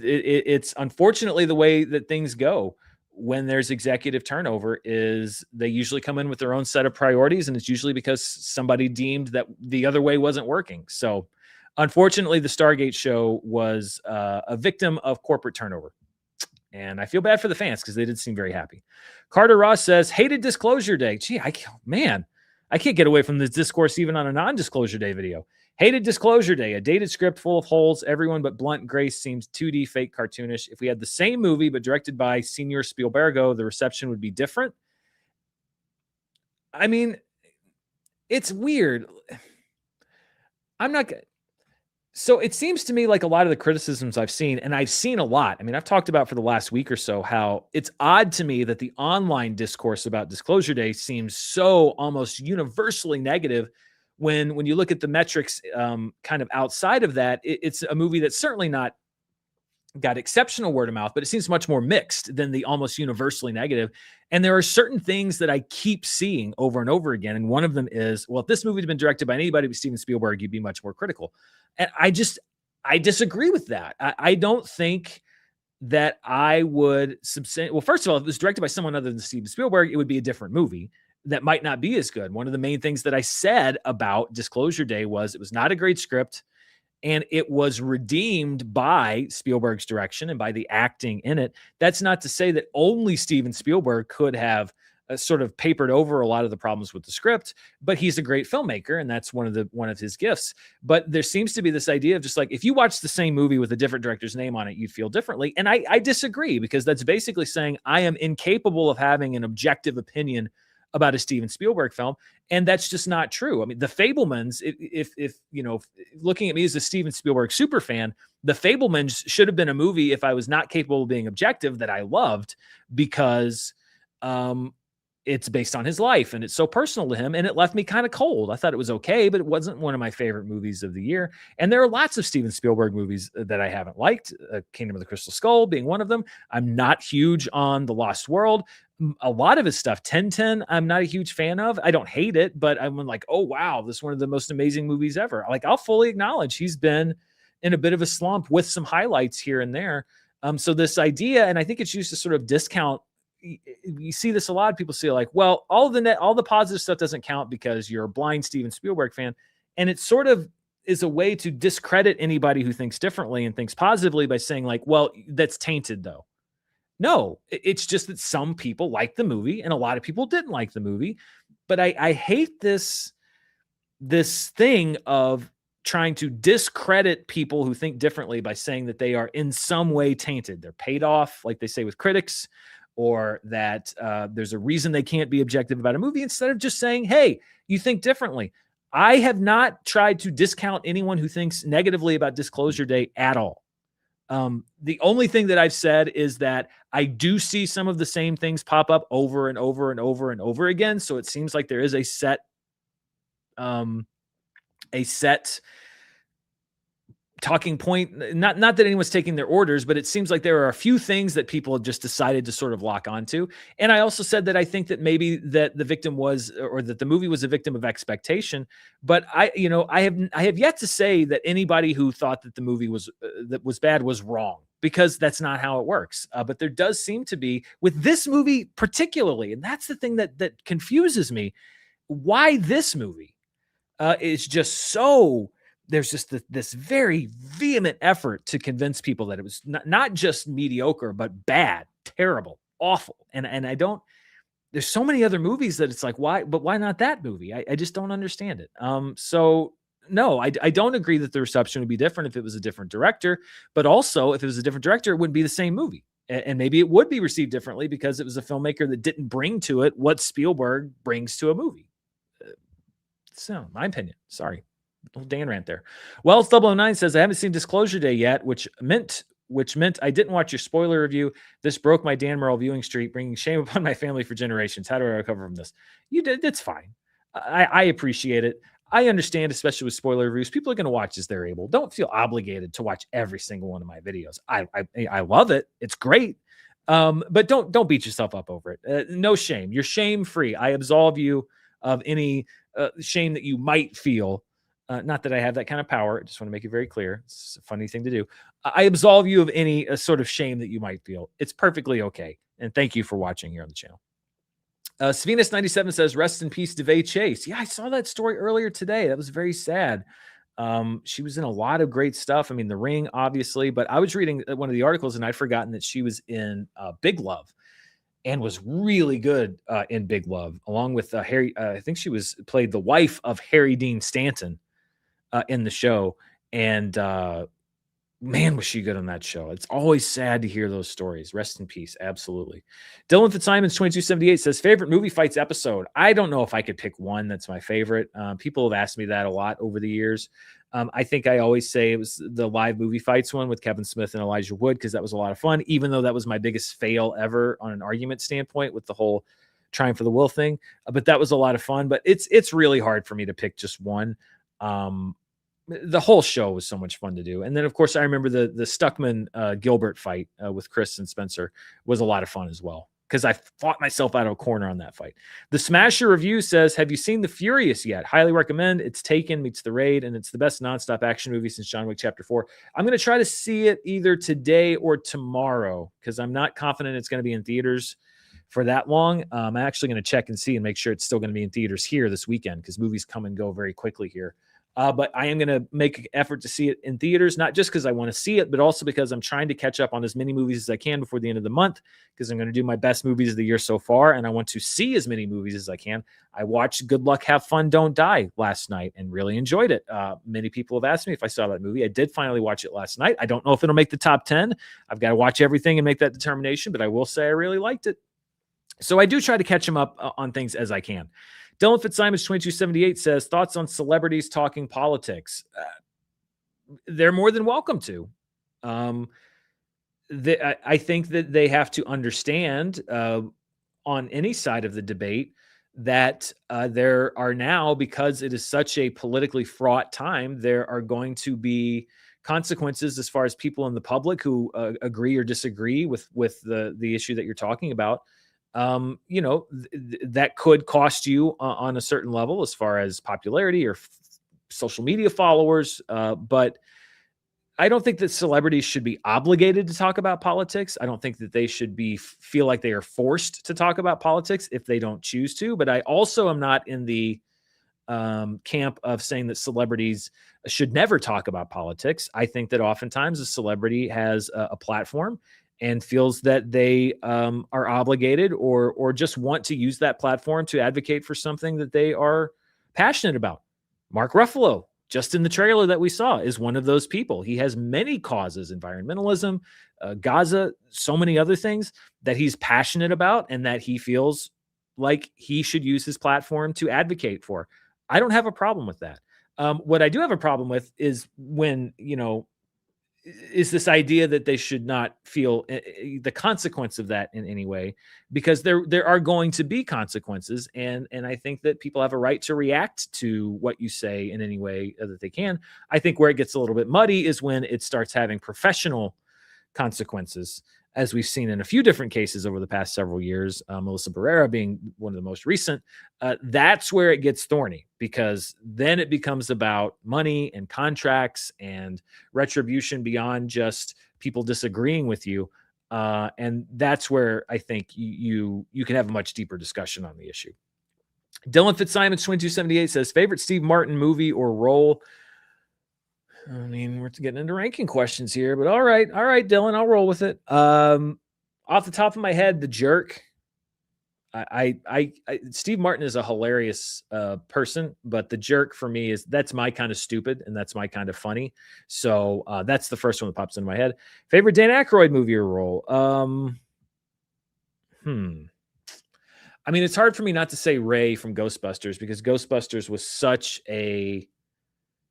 It's unfortunately the way that things go when there's executive turnover. Is they usually come in with their own set of priorities, and it's usually because somebody deemed that the other way wasn't working. So unfortunately, the Stargate show was a victim of corporate turnover. And I feel bad for the fans, because they did seem very happy. Carter Ross says, hated Disclosure Day. Gee, I can't get away from this discourse even on a non-Disclosure Day video. Hated Disclosure Day, a dated script full of holes. Everyone but Blunt Grace seems 2D fake cartoonish. If we had the same movie but directed by Senior Spielbergo, the reception would be different. I mean, it's weird. So it seems to me like a lot of the criticisms I've seen, and I've seen a lot. I mean, I've talked about for the last week or so how it's odd to me that the online discourse about Disclosure Day seems so almost universally negative, when you look at the metrics kind of outside of that. It's a movie that's certainly not got exceptional word of mouth, but it seems much more mixed than the almost universally negative. And there are certain things that I keep seeing over and over again. And one of them is, well, if this movie had been directed by anybody but Steven Spielberg, you'd be much more critical. And I disagree with that. I don't think that I would well, first of all, if it was directed by someone other than Steven Spielberg, it would be a different movie that might not be as good. One of the main things that I said about Disclosure Day was it was not a great script, and it was redeemed by Spielberg's direction and by the acting in it. That's not to say that only Steven Spielberg could have sort of papered over a lot of the problems with the script, but he's a great filmmaker, and that's one of his gifts. But there seems to be this idea of just like, if you watch the same movie with a different director's name on it, you'd feel differently. And I disagree, because that's basically saying I am incapable of having an objective opinion about a Steven Spielberg film. And that's just not true. I mean, The Fabelmans, if looking at me as a Steven Spielberg super fan, The Fabelmans should have been a movie, if I was not capable of being objective, that I loved, because it's based on his life and it's so personal to him, and it left me kind of cold. I thought it was okay, but it wasn't one of my favorite movies of the year. And there are lots of Steven Spielberg movies that I haven't liked, Kingdom of the Crystal Skull being one of them. I'm not huge on The Lost World. A lot of his stuff, 1010, I'm not a huge fan of. I don't hate it, but I'm like, oh, wow, this is one of the most amazing movies ever. Like, I'll fully acknowledge he's been in a bit of a slump with some highlights here and there. So this idea, and I think it's used to sort of discount, you see this a lot of people say like, well, all the positive stuff doesn't count because you're a blind Steven Spielberg fan. And it sort of is a way to discredit anybody who thinks differently and thinks positively by saying like, well, that's tainted though. No, it's just that some people like the movie and a lot of people didn't like the movie. But I hate this thing of trying to discredit people who think differently by saying that they are in some way tainted. They're paid off, like they say with critics, or that there's a reason they can't be objective about a movie, instead of just saying, hey, you think differently. I have not tried to discount anyone who thinks negatively about Disclosure Day at all. The only thing that I've said is that I do see some of the same things pop up over and over and over and over again. So it seems like there is um, a set talking point. Not that anyone's taking their orders, but it seems like there are a few things that people have just decided to sort of lock onto. And I also said that I think that maybe that the victim was, or that the movie was a victim of expectation. But I have yet to say that anybody who thought that the movie was that was bad was wrong, because that's not how it works. But there does seem to be with this movie particularly, and that's the thing that confuses me. Why this movie? Is just so there's just this very vehement effort to convince people that it was not just mediocre, but bad, terrible, awful. And I don't, there's so many other movies that it's like, why not that movie? I just don't understand it. So no, I don't agree that the reception would be different if it was a different director, but also if it was a different director, it wouldn't be the same movie. And maybe it would be received differently because it was a filmmaker that didn't bring to it what Spielberg brings to a movie. So, my opinion. Sorry. Little Dan rant there. Wells 009 says, I haven't seen Disclosure Day yet, which meant I didn't watch your spoiler review. This broke my Dan Murrell viewing streak, bringing shame upon my family for generations. How do I recover from this? You did. It's fine. I appreciate it. I understand, especially with spoiler reviews. People are going to watch as they're able. Don't feel obligated to watch every single one of my videos. I love it. It's great. But don't beat yourself up over it. No shame. You're shame free. I absolve you of any shame that you might feel. Not that I have that kind of power. I just want to make it very clear. It's a funny thing to do. I absolve you of any sort of shame that you might feel. It's perfectly okay. And thank you for watching here on the channel. Svenus97 says, rest in peace, DeVay Chase. Yeah, I saw that story earlier today. That was very sad. She was in a lot of great stuff. I mean, The Ring, obviously, but I was reading one of the articles and I'd forgotten that she was in Big Love. And was really good in Big Love, along with Harry. I think she played the wife of Harry Dean Stanton in the show. And man, was she good on that show. It's always sad to hear those stories. Rest in peace. Absolutely. Dylan Fitzsimons 2278 says, favorite movie fights episode. I don't know if I could pick one that's my favorite. People have asked me that a lot over the years. I think I always say it was the live movie fights one with Kevin Smith and Elijah Wood, because that was a lot of fun, even though that was my biggest fail ever on an argument standpoint with the whole trying for the will thing. But that was a lot of fun. But it's really hard for me to pick just one. The whole show was so much fun to do. And then, of course, I remember the Stuckman Gilbert fight with Chris and Spencer was a lot of fun as well, because I fought myself out of a corner on that fight. The Smasher Review says, have you seen The Furious yet? Highly recommend. It's Taken meets The Raid, and it's the best nonstop action movie since John Wick Chapter 4. I'm going to try to see it either today or tomorrow, because I'm not confident it's going to be in theaters for that long. I'm actually going to check and see and make sure it's still going to be in theaters here this weekend, because movies come and go very quickly here. But I am going to make an effort to see it in theaters, not just because I want to see it, but also because I'm trying to catch up on as many movies as I can before the end of the month, because I'm going to do my best movies of the year so far, and I want to see as many movies as I can. I watched Good Luck, Have Fun, Don't Die last night and really enjoyed it. Many people have asked me if I saw that movie. I did finally watch it last night. I don't know if it'll make the top 10. I've got to watch everything and make that determination, but I will say I really liked it. So I do try to catch them up on things as I can. Dylan Fitzsimons 2278 says, thoughts on celebrities talking politics. They're more than welcome to. I think that they have to understand on any side of the debate that there are now, because it is such a politically fraught time, there are going to be consequences as far as people in the public who agree or disagree with the issue that you're talking about. That could cost you on a certain level as far as popularity or social media followers. But I don't think that celebrities should be obligated to talk about politics. I don't think that they should feel like they are forced to talk about politics if they don't choose to. But I also am not in the camp of saying that celebrities should never talk about politics. I think that oftentimes a celebrity has a platform and feels that they are obligated or just want to use that platform to advocate for something that they are passionate about. Mark Ruffalo, just in the trailer that we saw, is one of those people. He has many causes, environmentalism, Gaza, so many other things that he's passionate about and that he feels like he should use his platform to advocate for. I don't have a problem with that. What I do have a problem with is when, is this idea that they should not feel the consequence of that in any way, because there are going to be consequences, and I think that people have a right to react to what you say in any way that they can. I think where it gets a little bit muddy is when it starts having professional consequences, as we've seen in a few different cases over the past several years, Melissa Barrera being one of the most recent. That's where it gets thorny, because then it becomes about money and contracts and retribution beyond just people disagreeing with you. And that's where I think you can have a much deeper discussion on the issue. Dylan Fitzsimons 2278 says, favorite Steve Martin movie or role? I mean, we're getting into ranking questions here, but all right, Dylan, I'll roll with it. Off the top of my head, The Jerk. Steve Martin is a hilarious person, but The Jerk for me that's my kind of stupid and that's my kind of funny. So that's the first one that pops into my head. Favorite Dan Aykroyd movie or role? I mean, it's hard for me not to say Ray from Ghostbusters, because Ghostbusters was such a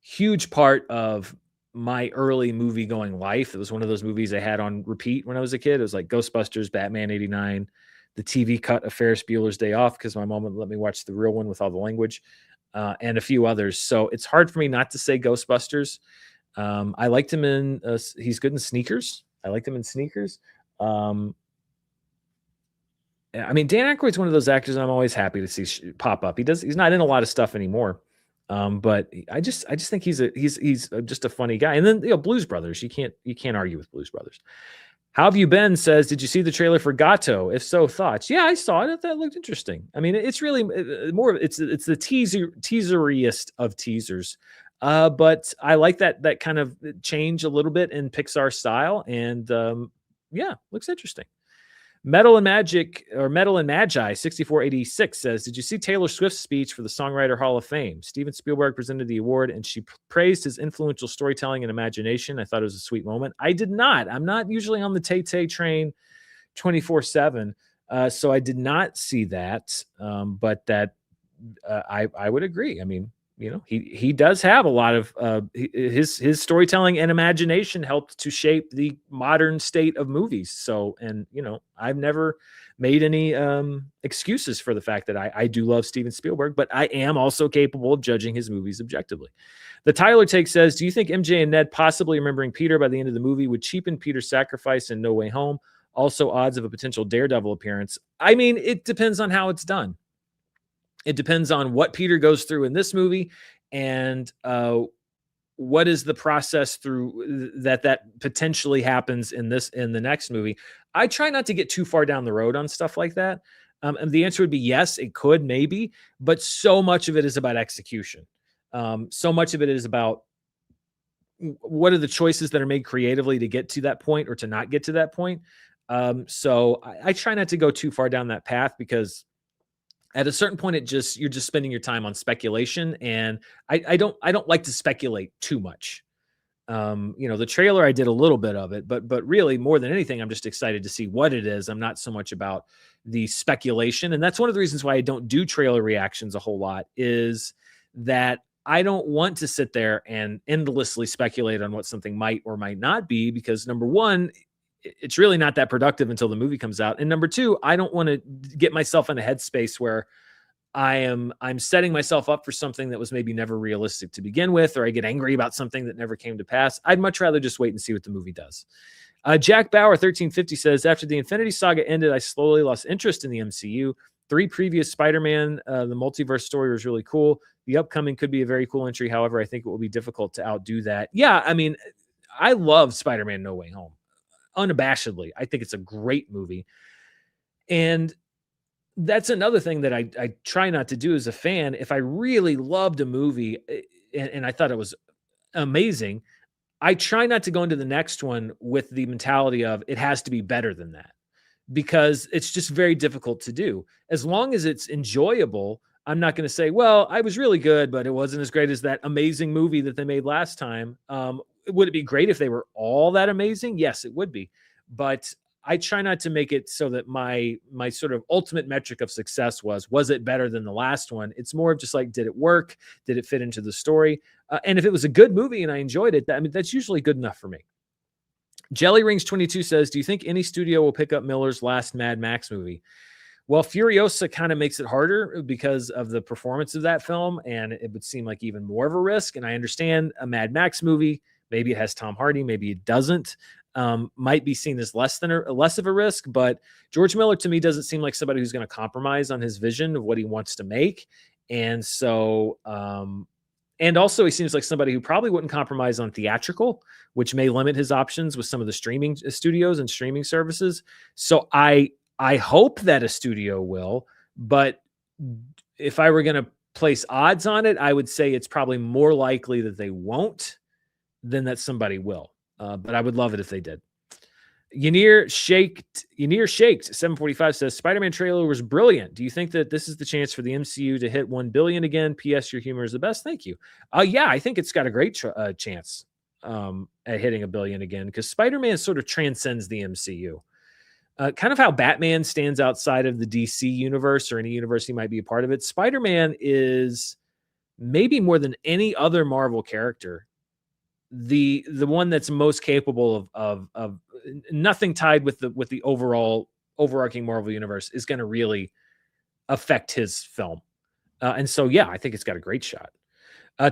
huge part of my early movie going life. It was one of those movies I had on repeat when I was a kid. It was like Ghostbusters, Batman 89, the TV cut of Ferris Bueller's Day Off, because my mom would let me watch the real one with all the language, and a few others. So it's hard for me not to say Ghostbusters. I liked him in, he's good in Sneakers. I liked him in Sneakers. I mean, Dan Aykroyd's one of those actors I'm always happy to see pop up. He's not in a lot of stuff anymore. But I just think he's just a funny guy. And then, Blues Brothers, you can't argue with Blues Brothers. How have you been? Says, did you see the trailer for Gato? If so, thoughts? Yeah, I saw it. That looked interesting. I mean, it's really more. It's the teaseriest of teasers. But I like that kind of change a little bit in Pixar style, and yeah, looks interesting. Metal and Magi 6486 says, did you see Taylor Swift's speech for the Songwriter Hall of Fame? Steven Spielberg presented the award and she praised his influential storytelling and imagination. I thought it was a sweet moment. I did not. I'm not usually on the Tay-Tay train 24/7. So I did not see that. But that I would agree. I mean, he does have a lot of his storytelling and imagination helped to shape the modern state of movies. So, and I've never made any excuses for the fact that I do love Steven Spielberg, but I am also capable of judging his movies objectively. The Tyler Take says, do you think MJ and Ned possibly remembering Peter by the end of the movie would cheapen Peter's sacrifice in No Way Home? Also, odds of a potential Daredevil appearance. I mean, it depends on how it's done. It depends on what Peter goes through in this movie, and what is the process through that potentially happens in the next movie. I try not to get too far down the road on stuff like that. And the answer would be yes, it could, maybe, but so much of it is about execution. So much of it is about what are the choices that are made creatively to get to that point or to not get to that point. So I try not to go too far down that path, because at a certain point, you're just spending your time on speculation, and I don't like to speculate too much. The trailer, I did a little bit of it, but really more than anything, I'm just excited to see what it is. I'm not so much about the speculation, and that's one of the reasons why I don't do trailer reactions a whole lot, is that I don't want to sit there and endlessly speculate on what something might or might not be, because number one, it's really not that productive until the movie comes out. And number two, I don't want to get myself in a headspace where I'm setting myself up for something that was maybe never realistic to begin with, or I get angry about something that never came to pass. I'd much rather just wait and see what the movie does. Jack Bauer 1350 says, after the Infinity Saga ended, I slowly lost interest in the MCU. 3 previous Spider-Man, the multiverse story was really cool. The upcoming could be a very cool entry. However, I think it will be difficult to outdo that. Yeah, I mean, I love Spider-Man No Way Home. Unabashedly, I think it's a great movie. And that's another thing that I try not to do as a fan. If I really loved a movie and I thought it was amazing, I try not to go into the next one with the mentality of it has to be better than that, because it's just very difficult to do. As long as it's enjoyable, I'm not going to say, well, I was really good, but it wasn't as great as that amazing movie that they made last time. Would it be great if they were all that amazing? Yes, it would be. But I try not to make it so that my sort of ultimate metric of success was it better than the last one? It's more of just like, did it work? Did it fit into the story? And if it was a good movie and I enjoyed it, that's usually good enough for me. Jelly Rings 22 says, do you think any studio will pick up Miller's last Mad Max movie? Well, Furiosa kind of makes it harder because of the performance of that film, and it would seem like even more of a risk. And I understand a Mad Max movie, maybe it has Tom Hardy, maybe it doesn't, might be seen as less of a risk. But George Miller to me doesn't seem like somebody who's going to compromise on his vision of what he wants to make, and so and also he seems like somebody who probably wouldn't compromise on theatrical, which may limit his options with some of the streaming studios and streaming services. So I hope that a studio will, but if I were going to place odds on it, I would say it's probably more likely that they won't than that somebody will. But I would love it if they did. Yanir Shaked 745 says Spider-Man trailer was brilliant. Do you think that this is the chance for the MCU to hit 1 billion again? PS, your humor is the best. Thank you. Yeah, I think it's got a great chance at hitting 1 billion again, because Spider-Man sort of transcends the MCU. Kind of how Batman stands outside of the DC universe or any universe he might be a part of it. Spider-Man is maybe more than any other Marvel character the one that's most capable of nothing tied with the overall overarching Marvel universe is going to really affect his film. And so, yeah, I think it's got a great shot.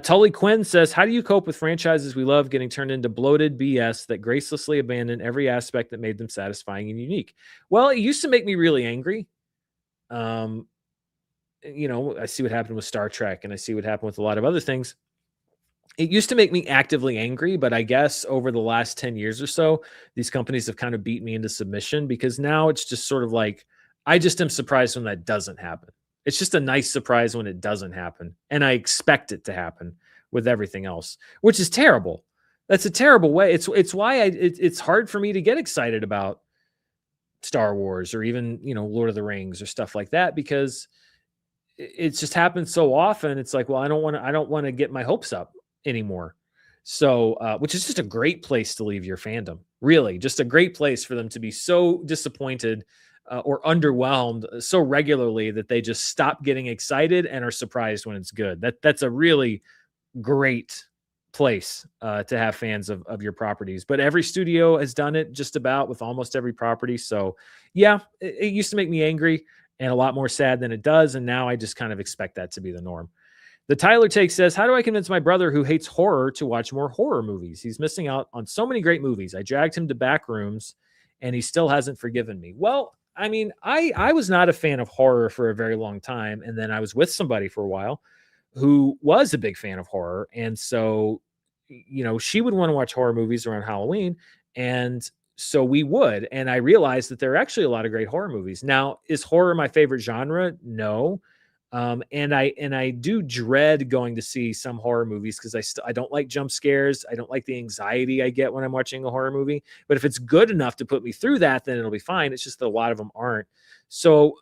Tully Quinn says, how do you cope with franchises we love getting turned into bloated BS that gracelessly abandon every aspect that made them satisfying and unique? Well, it used to make me really angry. I see what happened with Star Trek, and I see what happened with a lot of other things. It used to make me actively angry, but I guess over the last 10 years or so, these companies have kind of beat me into submission, because now it's just sort of like, I just am surprised when that doesn't happen. It's just a nice surprise when it doesn't happen. And I expect it to happen with everything else, which is terrible. That's a terrible way. It's why it's hard for me to get excited about Star Wars or even, Lord of the Rings or stuff like that, because it's just happened so often. It's like, well, I don't want to get my hopes up anymore. So, which is just a great place to leave your fandom. Really, just a great place for them to be so disappointed or underwhelmed so regularly that they just stop getting excited and are surprised when it's good. That's a really great place to have fans of your properties. But every studio has done it just about with almost every property. So, yeah, it used to make me angry and a lot more sad than it does. And now I just kind of expect that to be the norm. The Tyler Take says, how do I convince my brother who hates horror to watch more horror movies? He's missing out on so many great movies. I dragged him to back rooms and he still hasn't forgiven me. Well, I mean, I was not a fan of horror for a very long time. And then I was with somebody for a while who was a big fan of horror. And so, she would want to watch horror movies around Halloween. And so we would. And I realized that there are actually a lot of great horror movies. Now, is horror my favorite genre? No. And I do dread going to see some horror movies because I don't like jump scares. I don't like the anxiety I get when I'm watching a horror movie. But if it's good enough to put me through that, then it'll be fine. It's just that a lot of them aren't. So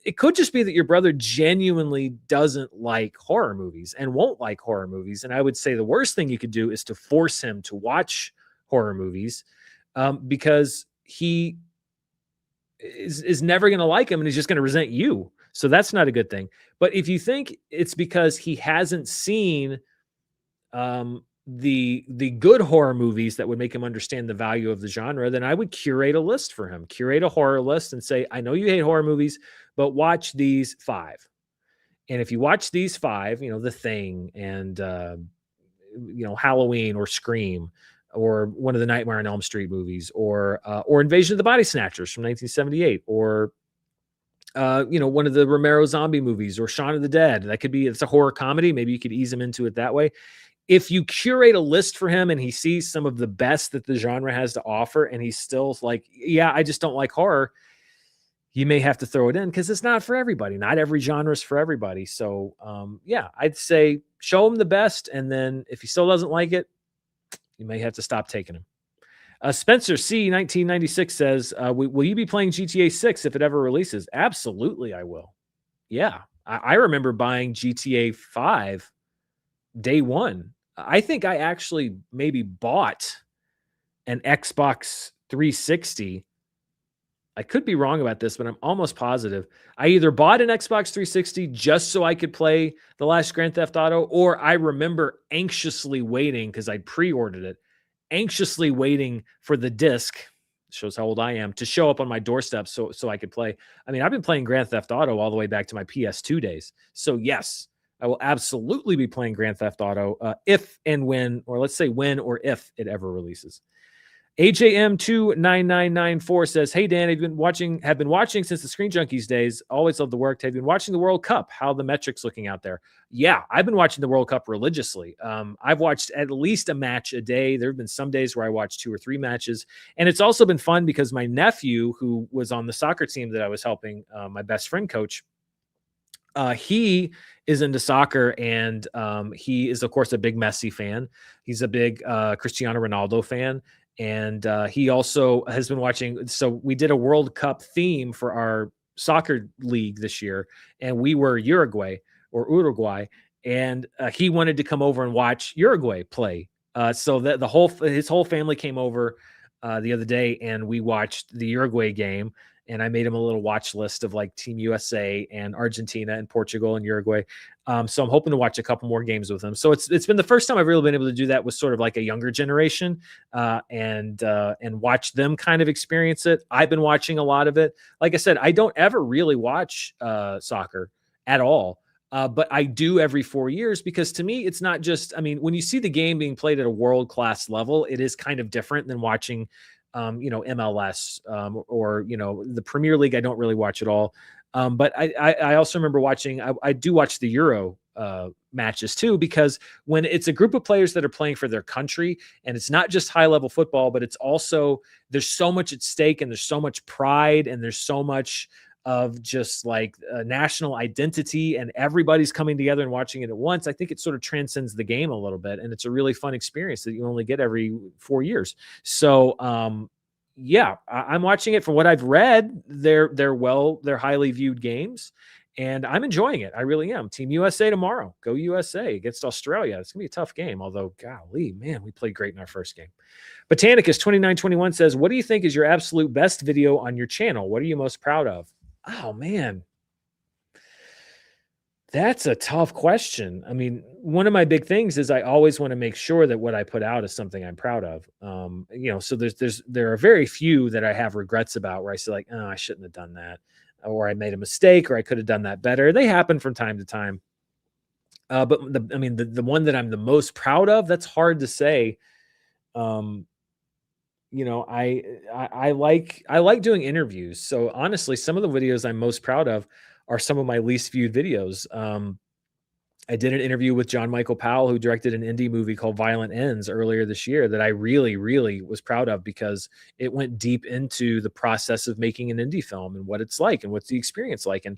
it could just be that your brother genuinely doesn't like horror movies and won't like horror movies. And I would say the worst thing you could do is to force him to watch horror movies because he is never going to like him and he's just going to resent you. So that's not a good thing. But if you think it's because he hasn't seen the good horror movies that would make him understand the value of the genre, then I would curate a list for him. Curate a horror list and say, I know you hate horror movies, but watch these 5. And if you watch these 5, The Thing and Halloween or Scream or one of the Nightmare on Elm Street movies or Invasion of the Body Snatchers from 1978 or one of the Romero zombie movies or Shaun of the Dead. It's a horror comedy. Maybe you could ease him into it that way. If you curate a list for him and he sees some of the best that the genre has to offer and he's still like, yeah, I just don't like horror, you may have to throw it in because it's not for everybody. Not every genre is for everybody. So, I'd say show him the best. And then if he still doesn't like it, you may have to stop taking him. Spencer C 1996 says, will you be playing GTA 6 if it ever releases? Absolutely, I will. Yeah. I remember buying GTA 5 day one. I think I actually maybe bought an Xbox 360. I could be wrong about this, but I'm almost positive. I either bought an Xbox 360 just so I could play the last Grand Theft Auto, or I remember anxiously waiting because I'd pre-ordered it anxiously waiting for the disc, shows how old I am, to show up on my doorstep so I could play. I mean, I've been playing Grand Theft Auto all the way back to my PS2 days. So yes, I will absolutely be playing Grand Theft Auto if and when, or let's say when or if it ever releases. AJM29994 says, "Hey Dan, have been watching since the Screen Junkies days. Always love the work. Have you been watching the World Cup? How are the metrics looking out there?" Yeah, I've been watching the World Cup religiously. I've watched at least a match a day. There have been some days where I watched 2 or 3 matches, and it's also been fun because my nephew, who was on the soccer team that I was helping, my best friend coach, he is into soccer, and he is, of course, a big Messi fan. He's a big Cristiano Ronaldo fan, and he also has been watching. So we did a World Cup theme for our soccer league this year, and we were Uruguay, and he wanted to come over and watch Uruguay play. So that his whole family came over the other day, and we watched the Uruguay game, and I made him a little watch list of like Team USA and Argentina and Portugal and Uruguay. So I'm hoping to watch a couple more games with him. So it's been the first time I've really been able to do that with sort of like a younger generation, and watch them kind of experience it. I've been watching a lot of it. Like I said, I don't ever really watch soccer at all. But I do every 4 years, because to me, it's not just, I mean, when you see the game being played at a world-class level, it is kind of different than watching MLS, or the Premier League. I don't really watch at all. But I also remember watching. I do watch the Euro matches too, because when it's a group of players that are playing for their country, and it's not just high level football, but it's also, there's so much at stake, and there's so much pride, and there's so much of just like national identity, and everybody's coming together and watching it at once. I think it sort of transcends the game a little bit, and it's a really fun experience that you only get every 4 years. So, yeah, I'm watching it. From what I've read, they're highly viewed games, and I'm enjoying it. I really am. Team USA tomorrow. Go USA against Australia. It's gonna be a tough game. Although, golly, man, we played great in our first game. Botanicus 2921 says, "What do you think is your absolute best video on your channel? What are you most proud of?" Oh man, that's a tough question. I mean, one of my big things is I always want to make sure that what I put out is something I'm proud of. So there are very few that I have regrets about, where I say like, oh, I shouldn't have done that, or I made a mistake, or I could have done that better. They happen from time to time. But the one that I'm the most proud of, that's hard to say. I like doing interviews. So honestly, some of the videos I'm most proud of are some of my least viewed videos. I did an interview with John Michael Powell, who directed an indie movie called Violent Ends earlier this year, that I really, really was proud of, because it went deep into the process of making an indie film and what it's like and what's the experience like. And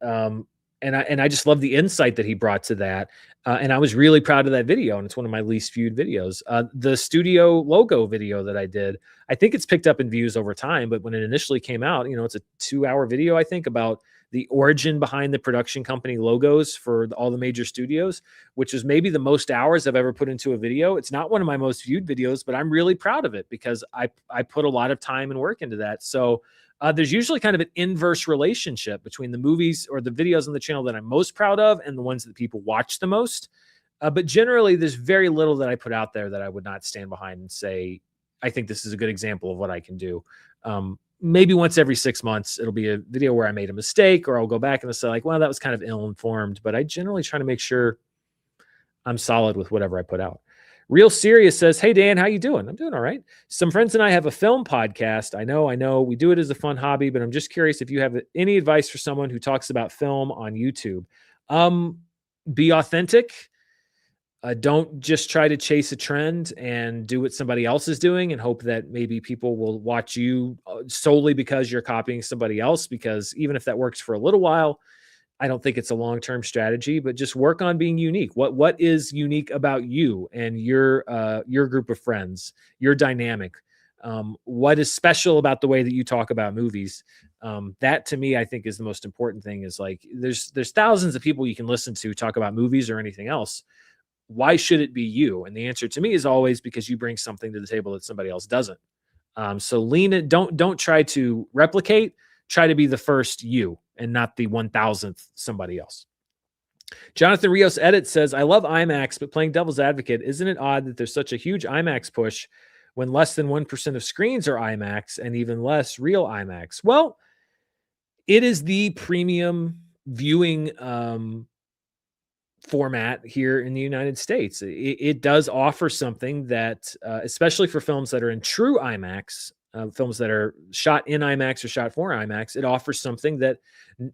I just love the insight that he brought to that. And I was really proud of that video. And it's one of my least viewed videos. The studio logo video that I did, I think it's picked up in views over time, but when it initially came out, it's a 2-hour video, I think, about the origin behind the production company logos for all the major studios, which is maybe the most hours I've ever put into a video. It's not one of my most viewed videos, but I'm really proud of it, because I put a lot of time and work into that. So there's usually kind of an inverse relationship between the movies or the videos on the channel that I'm most proud of and the ones that people watch the most. But generally, there's very little that I put out there that I would not stand behind and say, I think this is a good example of what I can do. Maybe once every 6 months, it'll be a video where I made a mistake, or I'll go back and I'll say like, well, that was kind of ill-informed, but I generally try to make sure I'm solid with whatever I put out. Real Serious says, "Hey Dan, how you doing?" I'm doing all right. "Some friends and I have a film podcast. I know. We do it as a fun hobby, but I'm just curious if you have any advice for someone who talks about film on YouTube." Be authentic. Don't just try to chase a trend and do what somebody else is doing and hope that maybe people will watch you solely because you're copying somebody else, because even if that works for a little while, I don't think it's a long-term strategy. But just work on being unique. What is unique about you and your group of friends, your dynamic? What is special about the way that you talk about movies? That to me, I think, is the most important thing. Is like, there's thousands of people you can listen to talk about movies or anything else. Why should it be you? And the answer to me is always because you bring something to the table that somebody else doesn't. So lean it. Don't try to replicate. Try to be the first you and not the 1000th somebody else. Jonathan Rios Edit says, I love IMAX, but playing devil's advocate, isn't it odd that there's such a huge IMAX push when less than 1% of screens are IMAX and even less real IMAX? Well, it is the premium viewing format here in the United States. It does offer something that, especially for films that are in true IMAX, films that are shot in IMAX or shot for IMAX, it offers something that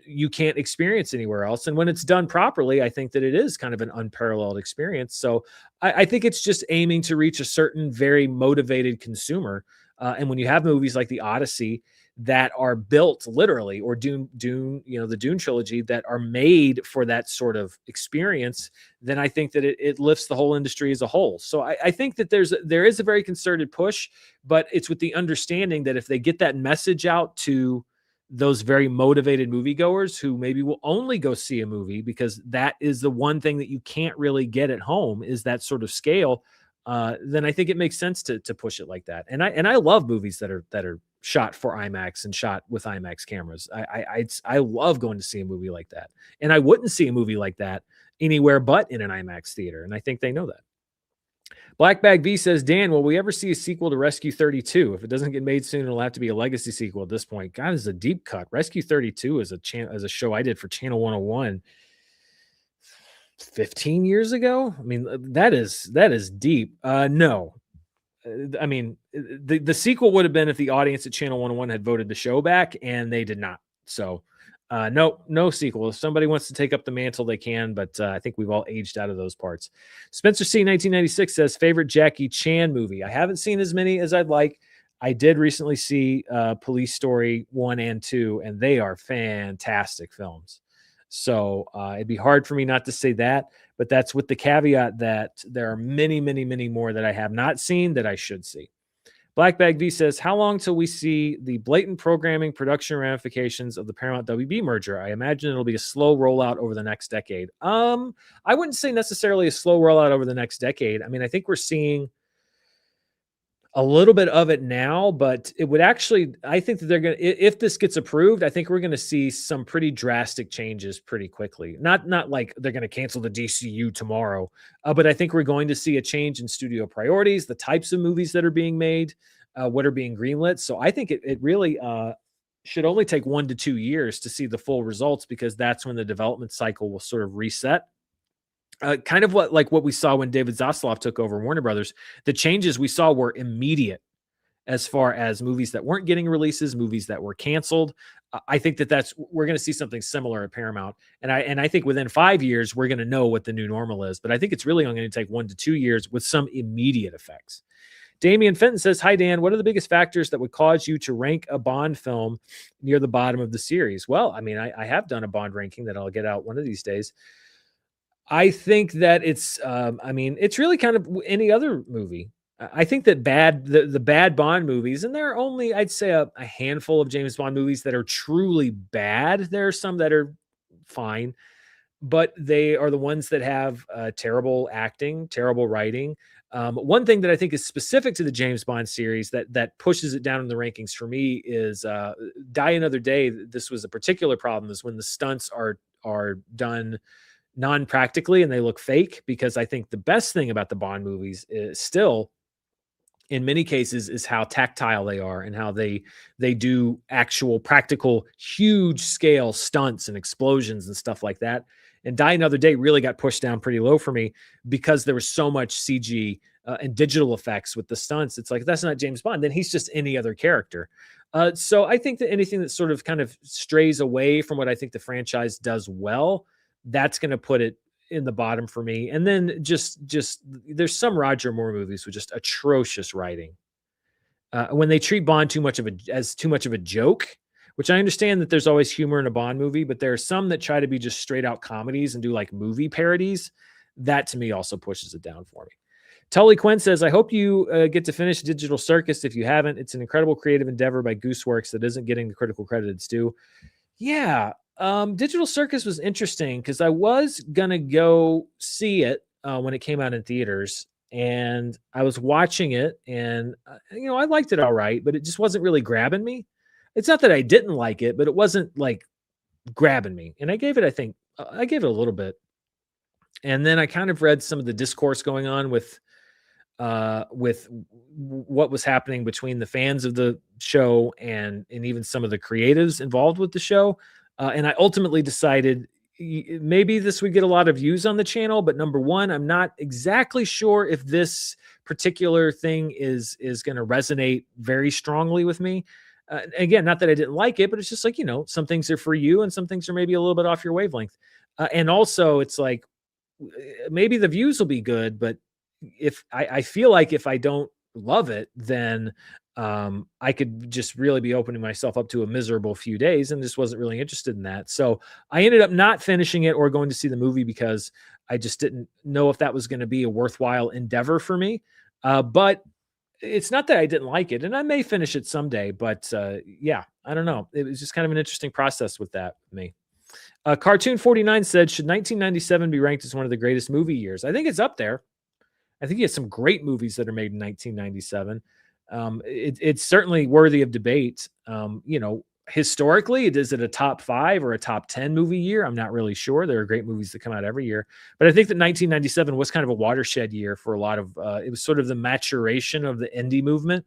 you can't experience anywhere else. And when it's done properly, I think that it is kind of an unparalleled experience. So I think it's just aiming to reach a certain very motivated consumer. And when you have movies like The Odyssey that are built literally, or Dune, the Dune trilogy, that are made for that sort of experience, then I think that it lifts the whole industry as a whole. So I think that there is a very concerted push, but it's with the understanding that if they get that message out to those very motivated moviegoers who maybe will only go see a movie because that is the one thing that you can't really get at home, is that sort of scale. Then I think it makes sense to push it like that. And I love movies that are shot for IMAX and shot with IMAX cameras. I love going to see a movie like that, and I wouldn't see a movie like that anywhere but in an IMAX theater. And I think they know that. Black Bag V says, Dan, will we ever see a sequel to Rescue 32? If it doesn't get made soon, it'll have to be a legacy sequel at this point. God, this is a deep cut. Rescue 32 is a show I did for Channel 101 15 years ago. I mean, that is deep. No. I mean, the sequel would have been if the audience at Channel 101 had voted the show back, and they did not. So, no sequel. If somebody wants to take up the mantle, they can, but I think we've all aged out of those parts. Spencer C. 1996 says, favorite Jackie Chan movie. I haven't seen as many as I'd like. I did recently see Police Story 1 and 2, and they are fantastic films. So it'd be hard for me not to say that, but that's with the caveat that there are many, many, many more that I have not seen that I should see. Black Bag V says, how long till we see the blatant programming production ramifications of the Paramount WB merger? I imagine it'll be a slow rollout over the next decade. I wouldn't say necessarily a slow rollout over the next decade. I mean, I think we're seeing a little bit of it now, but it would actually, I think that they're going to, if this gets approved, I think we're going to see some pretty drastic changes pretty quickly. Not like they're going to cancel the DCU tomorrow, but I think we're going to see a change in studio priorities, the types of movies that are being made, what are being greenlit. So I think it really should only take 1 to 2 years to see the full results, because that's when the development cycle will sort of reset. Kind of what we saw when David Zaslav took over Warner Brothers. The changes we saw were immediate, as far as movies that weren't getting releases, movies that were canceled. I think that we're going to see something similar at Paramount, and I think within 5 years we're going to know what the new normal is. But I think it's really only going to take 1 to 2 years with some immediate effects. Damian Fenton says, hi, Dan. What are the biggest factors that would cause you to rank a Bond film near the bottom of the series? Well, I mean, I have done a Bond ranking that I'll get out one of these days. I think that it's really kind of any other movie. I think that the bad Bond movies, and there are only, I'd say, a handful of James Bond movies that are truly bad. There are some that are fine, but they are the ones that have terrible acting, terrible writing. One thing that I think is specific to the James Bond series that pushes it down in the rankings for me is Die Another Day. This was a particular problem, is when the stunts are done non-practically and they look fake, because I think the best thing about the Bond movies is still, in many cases, is how tactile they are and how they do actual practical huge scale stunts and explosions and stuff like that. And Die Another Day really got pushed down pretty low for me because there was so much CG and digital effects with the stunts. It's like, that's not James Bond. Then he's just any other character. So I think that anything that sort of kind of strays away from what I think the franchise does well, that's going to put it in the bottom for me. And then just there's some Roger Moore movies with just atrocious writing. When they treat Bond too much of a joke, which I understand that there's always humor in a Bond movie, but there are some that try to be just straight out comedies and do like movie parodies. That to me also pushes it down for me. Tully Quinn says, I hope you get to finish Digital Circus. If you haven't, it's an incredible creative endeavor by Gooseworks that isn't getting the critical credit it's due. Yeah. Digital Circus was interesting because I was gonna go see it when it came out in theaters, and I was watching it, and I liked it all right, but it just wasn't really grabbing me. It's not that I didn't like it, but it wasn't like grabbing me. And I gave it, I think, I gave it a little bit. And then I kind of read some of the discourse going on with what was happening between the fans of the show and even some of the creatives involved with the show. And I ultimately decided maybe this would get a lot of views on the channel, but number one, I'm not exactly sure if this particular thing is going to resonate very strongly with me. Again, not that I didn't like it, but it's just like, some things are for you and some things are maybe a little bit off your wavelength. And also, it's like maybe the views will be good, but if I feel like if I don't love it, then I could just really be opening myself up to a miserable few days, and just wasn't really interested in that. So I ended up not finishing it or going to see the movie because I just didn't know if that was going to be a worthwhile endeavor for me. But it's not that I didn't like it, and I may finish it someday. But yeah, I don't know. It was just kind of an interesting process with that with me. Cartoon 49 said, should 1997 be ranked as one of the greatest movie years? I think it's up there. I think he has some great movies that are made in 1997. It's certainly worthy of debate. Historically, is it a top 5 or a top 10 movie year? I'm not really sure. There are great movies that come out every year, but I think that 1997 was kind of a watershed year for a lot of. It was sort of the maturation of the indie movement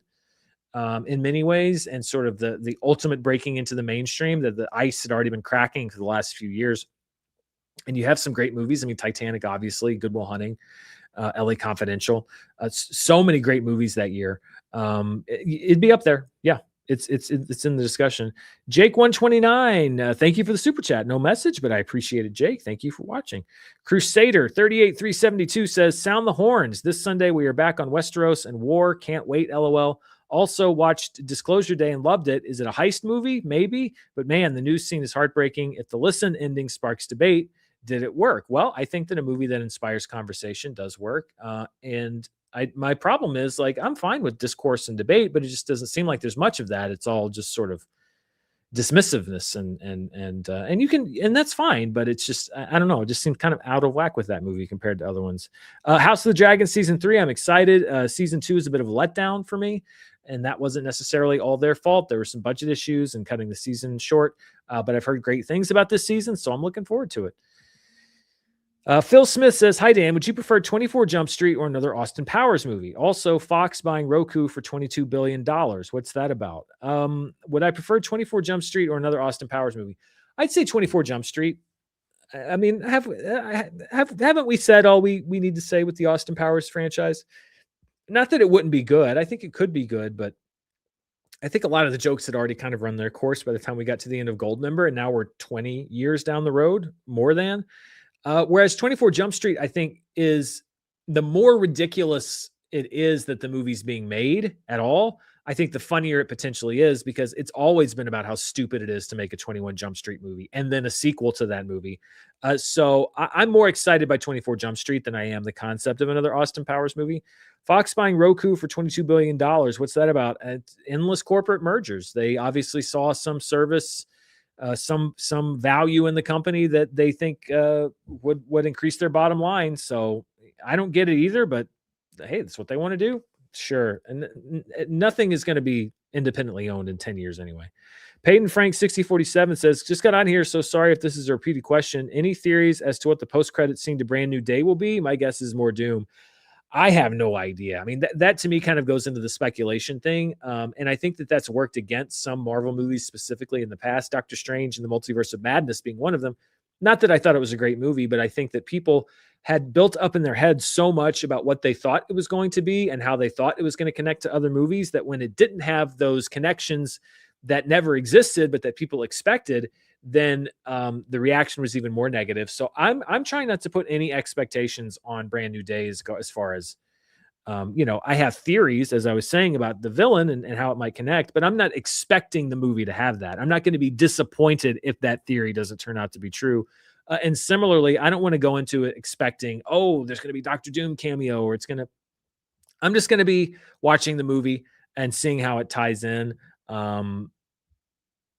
in many ways, and sort of the ultimate breaking into the mainstream that the ice had already been cracking for the last few years. And you have some great movies. I mean, Titanic, obviously, Good Will Hunting. LA Confidential. So many great movies that year. It'd be up there. Yeah, it's in the discussion. Jake 129. Thank you for the super chat. No message, but I appreciate it, Jake. Thank you for watching. Crusader 38372 says, "Sound the horns. This Sunday we are back on Westeros and war. Can't wait. LOL." Also watched Disclosure Day and loved it. Is it a heist movie? Maybe, but man, the news scene is heartbreaking. If the listen ending sparks debate, did it work? Well, I think that a movie that inspires conversation does work. My problem is, like, I'm fine with discourse and debate, but it just doesn't seem like there's much of that. It's all just sort of dismissiveness and you can, and that's fine, but it's just, I don't know. It just seems kind of out of whack with that movie compared to other ones. House of the Dragon season 3, I'm excited. Season 2 is a bit of a letdown for me, and that wasn't necessarily all their fault. There were some budget issues and cutting the season short, but I've heard great things about this season, so I'm looking forward to it. Phil Smith says, "Hi, Dan. Would you prefer 24 Jump Street or another Austin Powers movie? Also, Fox buying Roku for $22 billion. What's that about? Would I prefer 24 Jump Street or another Austin Powers movie? I'd say 24 Jump Street. I mean, haven't we said all we need to say with the Austin Powers franchise? Not that it wouldn't be good. I think it could be good, but I think a lot of the jokes had already kind of run their course by the time we got to the end of Goldmember, and now we're 20 years down the road, more than. Whereas 24 Jump Street, I think, is the more ridiculous it is that the movie's being made at all, I think the funnier it potentially is, because it's always been about how stupid it is to make a 21 Jump Street movie and then a sequel to that movie. So I'm more excited by 24 Jump Street than I am the concept of another Austin Powers movie. Fox buying Roku for $22 billion. What's that about? It's endless corporate mergers. They obviously saw some service, some value in the company that they think would increase their bottom line. So I don't get it either, but hey, that's what they want to do. Sure. And nothing is going to be independently owned in 10 years anyway. Peyton Frank 6047 says, "Just got on here, so sorry if this is a repeated question. Any theories as to what the post-credit scene to Brand New Day will be? My guess is more doom." I have no idea. I mean, that to me kind of goes into the speculation thing. And I think that that's worked against some Marvel movies specifically in the past, Doctor Strange and the Multiverse of Madness being one of them. Not that I thought it was a great movie, but I think that people had built up in their heads so much about what they thought it was going to be and how they thought it was going to connect to other movies, that when it didn't have those connections that never existed, but that people expected, then the reaction was even more negative. So I'm trying not to put any expectations on Brand New Days as far as, I have theories, as I was saying, about the villain and how it might connect, but I'm not expecting the movie to have that. I'm not going to be disappointed if that theory doesn't turn out to be true. And similarly, I don't want to go into it expecting, oh, there's going to be Dr. Doom cameo, or I'm just going to be watching the movie and seeing how it ties in.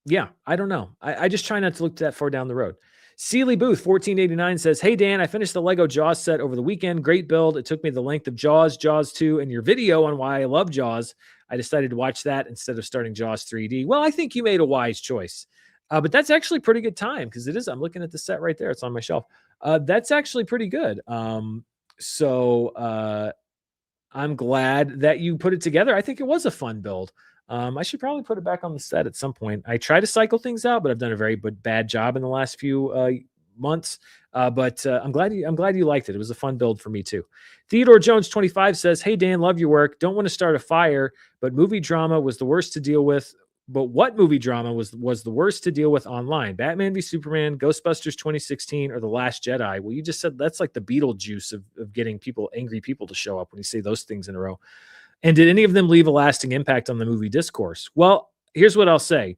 Yeah, I don't know. I just try not to look that far down the road. Sealy Booth 1489 says, "Hey Dan, I finished the Lego Jaws set over the weekend. Great build. It took me the length of Jaws, Jaws 2, and your video on why I love Jaws. I decided to watch that instead of starting Jaws 3D. Well, I think you made a wise choice. But that's actually pretty good time because it is. I'm looking at the set right there. It's on my shelf. That's actually pretty good. So I'm glad that you put it together. I think it was a fun build. I should probably put it back on the set at some point. I try to cycle things out, but I've done a very bad job in the last few months. But I'm glad you liked it. It was a fun build for me too. Theodore Jones 25 says, "Hey Dan, love your work. Don't want to start a fire, but movie drama was the worst to deal with. But what movie drama was the worst to deal with online? Batman v Superman, Ghostbusters 2016, or The Last Jedi?" Well, you just said that's like the Beetlejuice of getting angry people to show up when you say those things in a row. And did any of them leave a lasting impact on the movie discourse? Well, here's what I'll say.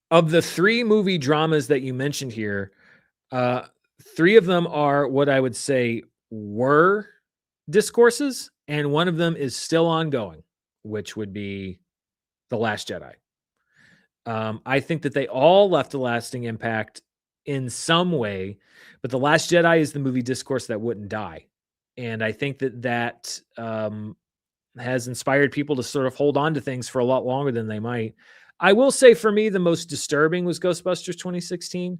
Of the 3 movie dramas that you mentioned here, 3 of them are what I would say were discourses, and one of them is still ongoing, which would be The Last Jedi. I think that they all left a lasting impact in some way, but The Last Jedi is the movie discourse that wouldn't die. And I think that has inspired people to sort of hold on to things for a lot longer than they might. I will say for me, the most disturbing was Ghostbusters 2016.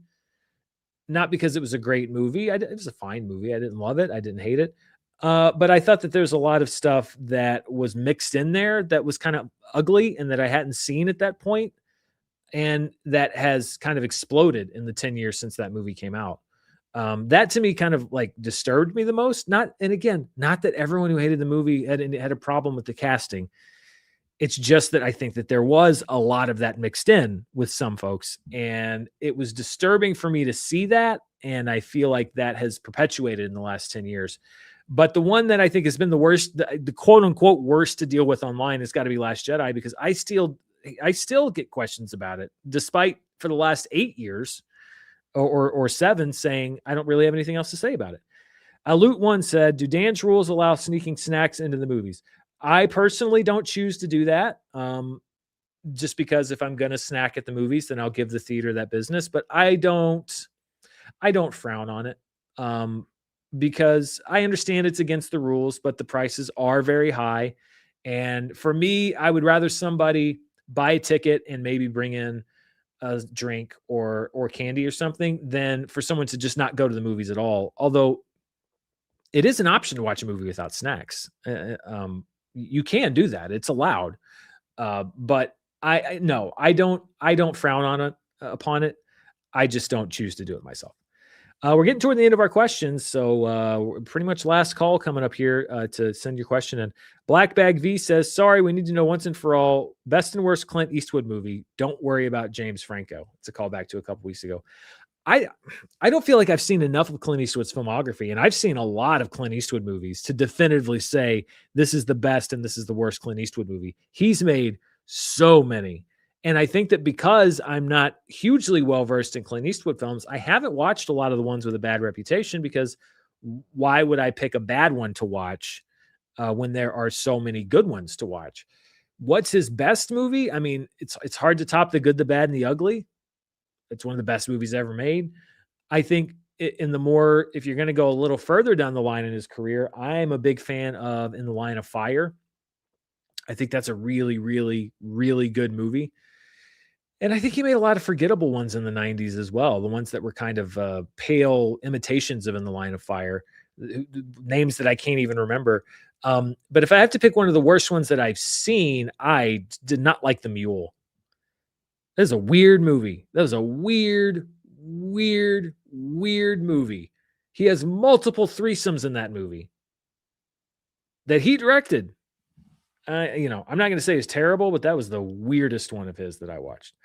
Not because it was a great movie. It was a fine movie. I didn't love it. I didn't hate it. But I thought that there's a lot of stuff that was mixed in there that was kind of ugly and that I hadn't seen at that point, and that has kind of exploded in the 10 years since that movie came out. That to me kind of like disturbed me the most. And again, not that everyone who hated the movie had a problem with the casting. It's just that I think that there was a lot of that mixed in with some folks, and it was disturbing for me to see that. And I feel like that has perpetuated in the last 10 years. But the one that I think has been the worst, the quote unquote worst to deal with online has got to be Last Jedi, because I still get questions about it, despite for the last 8 years or 7 saying I don't really have anything else to say about it. Loot One said, "Do Dan's rules allow sneaking snacks into the movies?" I personally don't choose to do that. Just because if I'm going to snack at the movies, then I'll give the theater that business. But I don't frown on it. Because I understand it's against the rules, but the prices are very high. And for me, I would rather somebody buy a ticket and maybe bring in a drink or candy or something than for someone to just not go to the movies at all. Although it is an option to watch a movie without snacks. You can do that; it's allowed. But no, I don't frown on it upon it. I just don't choose to do it myself. We're getting toward the end of our questions, so pretty much last call coming up here to send your question in. Black Bag V says, "Sorry, we need to know once and for all, best and worst Clint Eastwood movie. Don't worry about James Franco." It's a callback to a couple weeks ago. I I don't feel like I've seen enough of Clint Eastwood's filmography, and I've seen a lot of Clint Eastwood movies to definitively say this is the best and this is the worst Clint Eastwood movie. He's made so many. And I think that because I'm not hugely well versed in Clint Eastwood films, I haven't watched a lot of the ones with a bad reputation, because why would I pick a bad one to watch when there are so many good ones to watch? What's his best movie? I mean, it's hard to top The Good, the Bad, and the Ugly. It's one of the best movies ever made. I think if you're going to go a little further down the line in his career, I am a big fan of In the Line of Fire. I think that's a really, really, really good movie. And I think he made a lot of forgettable ones in the 90s as well. The ones that were kind of pale imitations of In the Line of Fire, names that I can't even remember. But if I have to pick one of the worst ones that I've seen, I did not like The Mule. That is a weird movie. That was a weird, weird, weird movie. He has multiple threesomes in that movie that he directed. I'm not going to say it's terrible, but that was the weirdest one of his that I watched.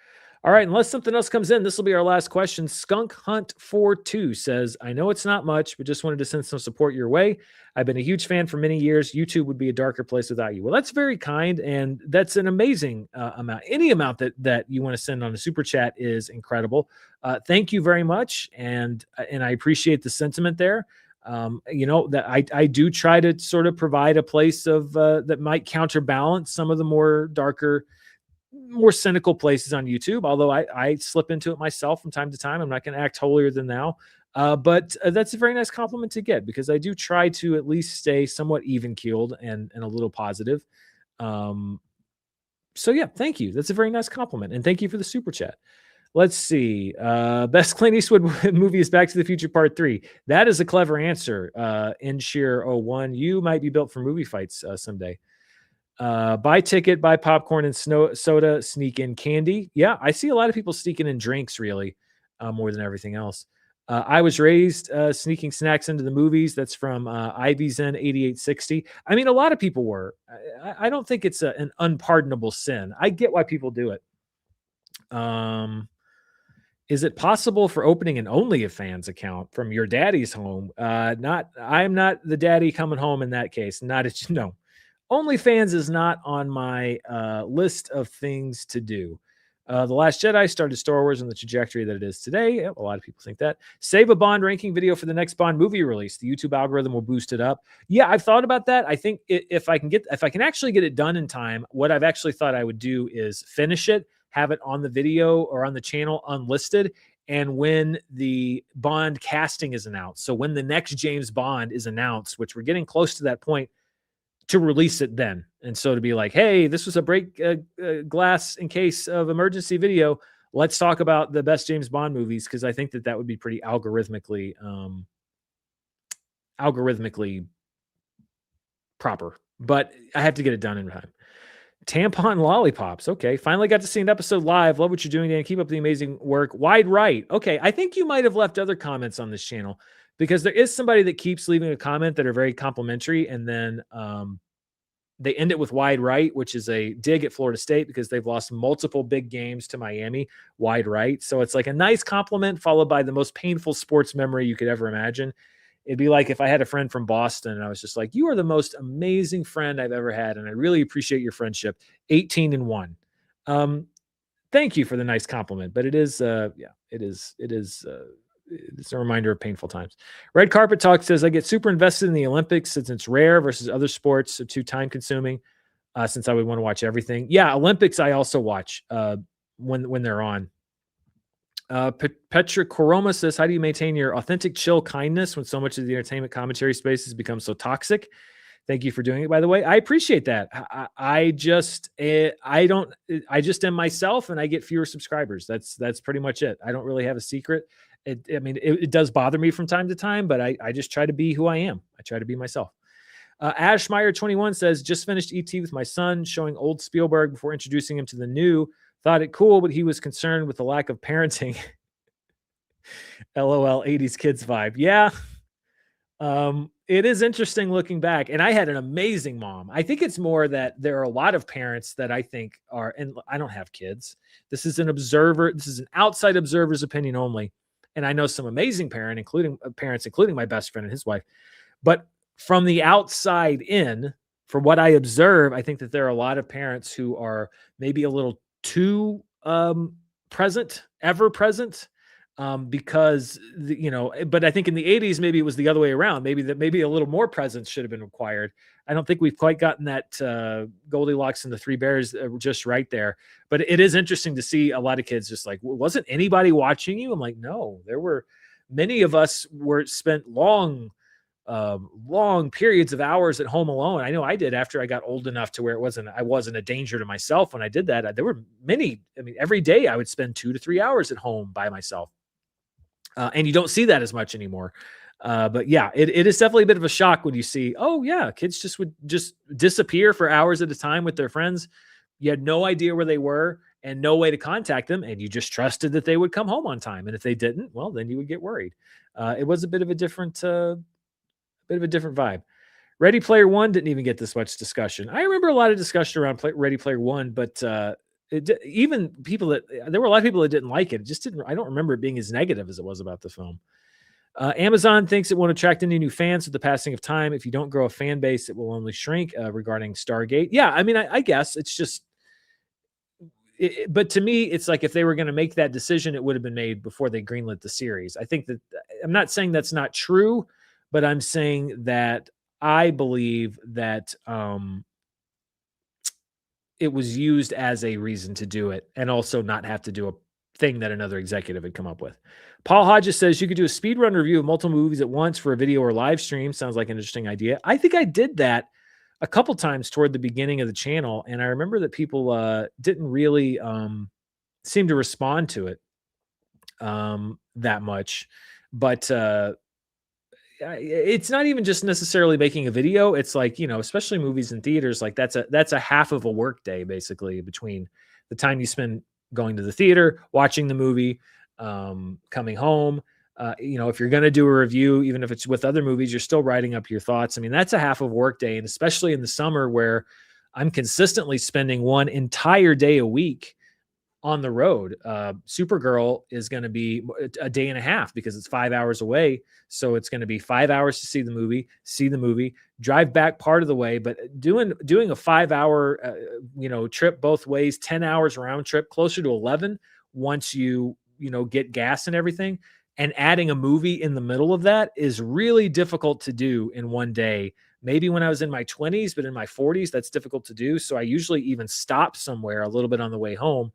All right, unless something else comes in, this will be our last question. Skunk Hunt 42 says, "I know it's not much, but just wanted to send some support your way. I've been a huge fan for many years. YouTube would be a darker place without you." Well, that's very kind, and that's an amazing amount. Any amount that you want to send on a super chat is incredible. Thank you very much, and I appreciate the sentiment there. That I do try to sort of provide a place of that might counterbalance some of the more darker, more cynical places on YouTube, although I slip into it myself from time to time. I'm not going to act holier than thou. But that's a very nice compliment to get, because I do try to at least stay somewhat even keeled and a little positive. So yeah, thank you. That's a very nice compliment. And thank you for the super chat. Let's see. Best Clint Eastwood movie is Back to the Future Part 3. That is a clever answer. In sheer 01. You might be built for movie fights someday. Buy ticket, buy popcorn and soda, sneak in candy. Yeah, I see a lot of people sneaking in drinks really, more than everything else. I was raised sneaking snacks into the movies. That's from Ivy's in 8860. I mean, a lot of people were. I don't think it's an unpardonable sin. I get why people do it. Is it possible for opening an OnlyFans account from your daddy's home? Not. I'm not the daddy coming home in that case. Not a, no. OnlyFans is not on my list of things to do. The Last Jedi started Star Wars on the trajectory that it is today. Yep, a lot of people think that. Save a Bond ranking video for the next Bond movie release. The YouTube algorithm will boost it up. Yeah, I've thought about that. I think if I can actually get it done in time, what I've actually thought I would do is finish it, have it on the video or on the channel unlisted, and when the Bond casting is announced, so when the next James Bond is announced, which we're getting close to that point, to release it then. And so to be like, hey, this was a break glass in case of emergency video. Let's talk about the best James Bond movies, because I think that would be pretty algorithmically proper. But I have to get it done in time. Tampon lollipops. Okay. Finally got to see an episode live. Love what you're doing, Dan. Keep up the amazing work. Wide right. Okay. I think you might have left other comments on this channel, because there is somebody that keeps leaving a comment that are very complimentary. And then they end it with wide right, which is a dig at Florida State because they've lost multiple big games to Miami. Wide right. So it's like a nice compliment followed by the most painful sports memory you could ever imagine. It'd be like if I had a friend from Boston and I was just like, you are the most amazing friend I've ever had, and I really appreciate your friendship. 18-1. Thank you for the nice compliment, but it is, it's a reminder of painful times. Red Carpet Talk says, I get super invested in the Olympics since it's rare versus other sports, so too time consuming, since I would want to watch everything. Yeah, Olympics I also watch when they're on. Petra Koroma says, how do you maintain your authentic chill kindness when so much of the entertainment commentary space has become so toxic? Thank you for doing it, by the way. I appreciate that. I just am myself, and I get fewer subscribers. That's pretty much it. I don't really have a secret. It does bother me from time to time, but I just try to be who I am. I try to be myself. Ashmeyer21 says, just finished ET with my son, showing old Spielberg before introducing him to the new. Thought it cool, but he was concerned with the lack of parenting. LOL, 80s kids vibe. Yeah. It is interesting looking back. And I had an amazing mom. I think it's more that there are a lot of parents that I think are, and I don't have kids. This is an outside observer's opinion only. And I know some amazing parents, including my best friend and his wife. But from the outside in, for what I observe, I think that there are a lot of parents who are maybe a little too ever present, because but I think in the 80s maybe it was the other way around. Maybe a little more presence should have been required. I don't think we've quite gotten that Goldilocks and the Three Bears just right there. But it is interesting to see a lot of kids just like, wasn't anybody watching you? I'm like, no, there were many of us spent long periods of hours at home alone. I know I did after I got old enough to where I wasn't a danger to myself when I did that. There were many, every day I would spend 2 to 3 hours at home by myself. And you don't see that as much anymore. But yeah, it is definitely a bit of a shock when you see, oh yeah, kids would disappear for hours at a time with their friends. You had no idea where they were and no way to contact them. And you just trusted that they would come home on time. And if they didn't, well, then you would get worried. It was a bit of a different vibe. Ready Player One didn't even get this much discussion. I remember a lot of discussion around Ready Player One, but there were a lot of people that didn't like it. I don't remember it being as negative as it was about the film. Amazon thinks it won't attract any new fans with the passing of time. If you don't grow a fan base, it will only shrink. Regarding Stargate. Yeah, I guess it's just, but to me, it's like if they were going to make that decision, it would have been made before they greenlit the series. I think that I'm not saying that's not true, but I'm saying that I believe that it was used as a reason to do it and also not have to do a thing that another executive had come up with. Paul Hodges says you could do a speedrun review of multiple movies at once for a video or live stream. Sounds like an interesting idea. I think I did that a couple times toward the beginning of the channel, and I remember that people didn't really seem to respond to it that much. But it's not even just necessarily making a video. It's like, especially movies in theaters, like that's a half of a work day basically between the time you spend going to the theater, watching the movie, coming home. If you're going to do a review, even if it's with other movies, you're still writing up your thoughts. I mean, that's a half of work day. And especially in the summer where I'm consistently spending one entire day a week on the road. Supergirl is going to be a day and a half because it's 5 hours away. So it's going to be 5 hours to see the movie, drive back part of the way. But doing a 5 hour, trip both ways, 10 hours round trip, closer to 11 once get gas and everything. And adding a movie in the middle of that is really difficult to do in one day. Maybe when I was in my 20s, but in my 40s, that's difficult to do. So I usually even stop somewhere a little bit on the way home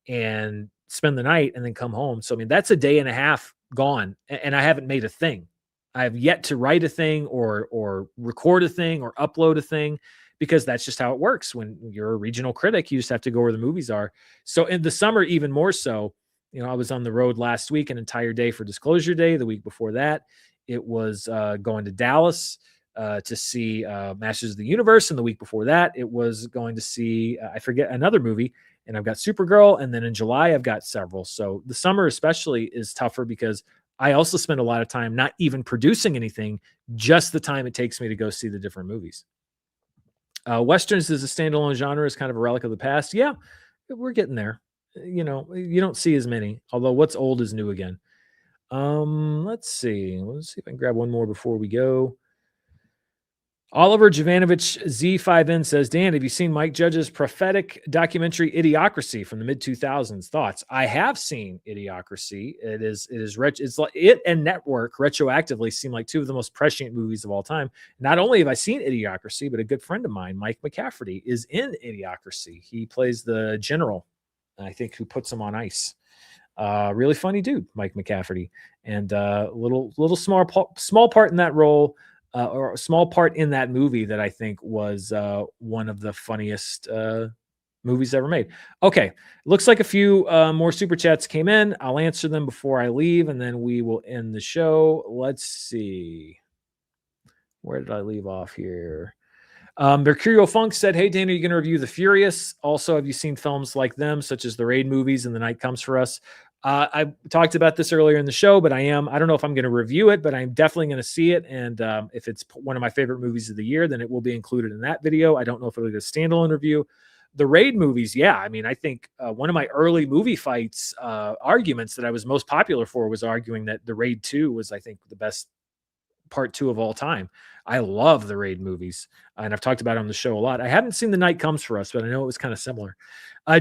and spend the night and then come home. So, I mean, that's a day and a half gone, and I haven't made a thing. I have yet to write a thing or record a thing or upload a thing, because that's just how it works. When you're a regional critic, you just have to go where the movies are. So in the summer, even more so, I was on the road last week, an entire day for Disclosure Day. The week before that, it was going to Dallas to see Masters of the Universe. And the week before that, it was going to see, I forget, another movie. And I've got Supergirl. And then in July, I've got several. So the summer especially is tougher because I also spend a lot of time not even producing anything, just the time it takes me to go see the different movies. Westerns as a standalone genre is kind of a relic of the past. Yeah, we're getting there. You don't see as many, although what's old is new again. Let's see. Let's see if I can grab one more before we go. Oliver Jovanovich Z5N says, Dan, have you seen Mike Judge's prophetic documentary Idiocracy from the mid 2000s? Thoughts? I have seen Idiocracy. It's like it and Network retroactively seem like two of the most prescient movies of all time. Not only have I seen Idiocracy, but a good friend of mine, Mike McCafferty, is in Idiocracy. He plays the general, I think, who puts him on ice. Really funny dude, Mike McCafferty, and little small part in that role. Or a small part in that movie that I think was one of the funniest movies ever made. Okay, looks like a few more super chats came in. I'll answer them before I leave, and then we will end the show. Let's see. Where did I leave off here? Mercurio Funk said, hey, Dan, are you going to review The Furious? Also, have you seen films like them, such as The Raid movies and The Night Comes for Us? I talked about this earlier in the show, but I don't know if I'm going to review it, but I'm definitely going to see it. And if it's one of my favorite movies of the year, then it will be included in that video. I don't know if it'll be a standalone review. The Raid movies, yeah. I mean, I think one of my early movie fights arguments that I was most popular for was arguing that The Raid 2 was, I think, the best part 2 of all time. I love the Raid movies, and I've talked about it on the show a lot. I haven't seen The Night Comes for Us, but I know it was kind of similar.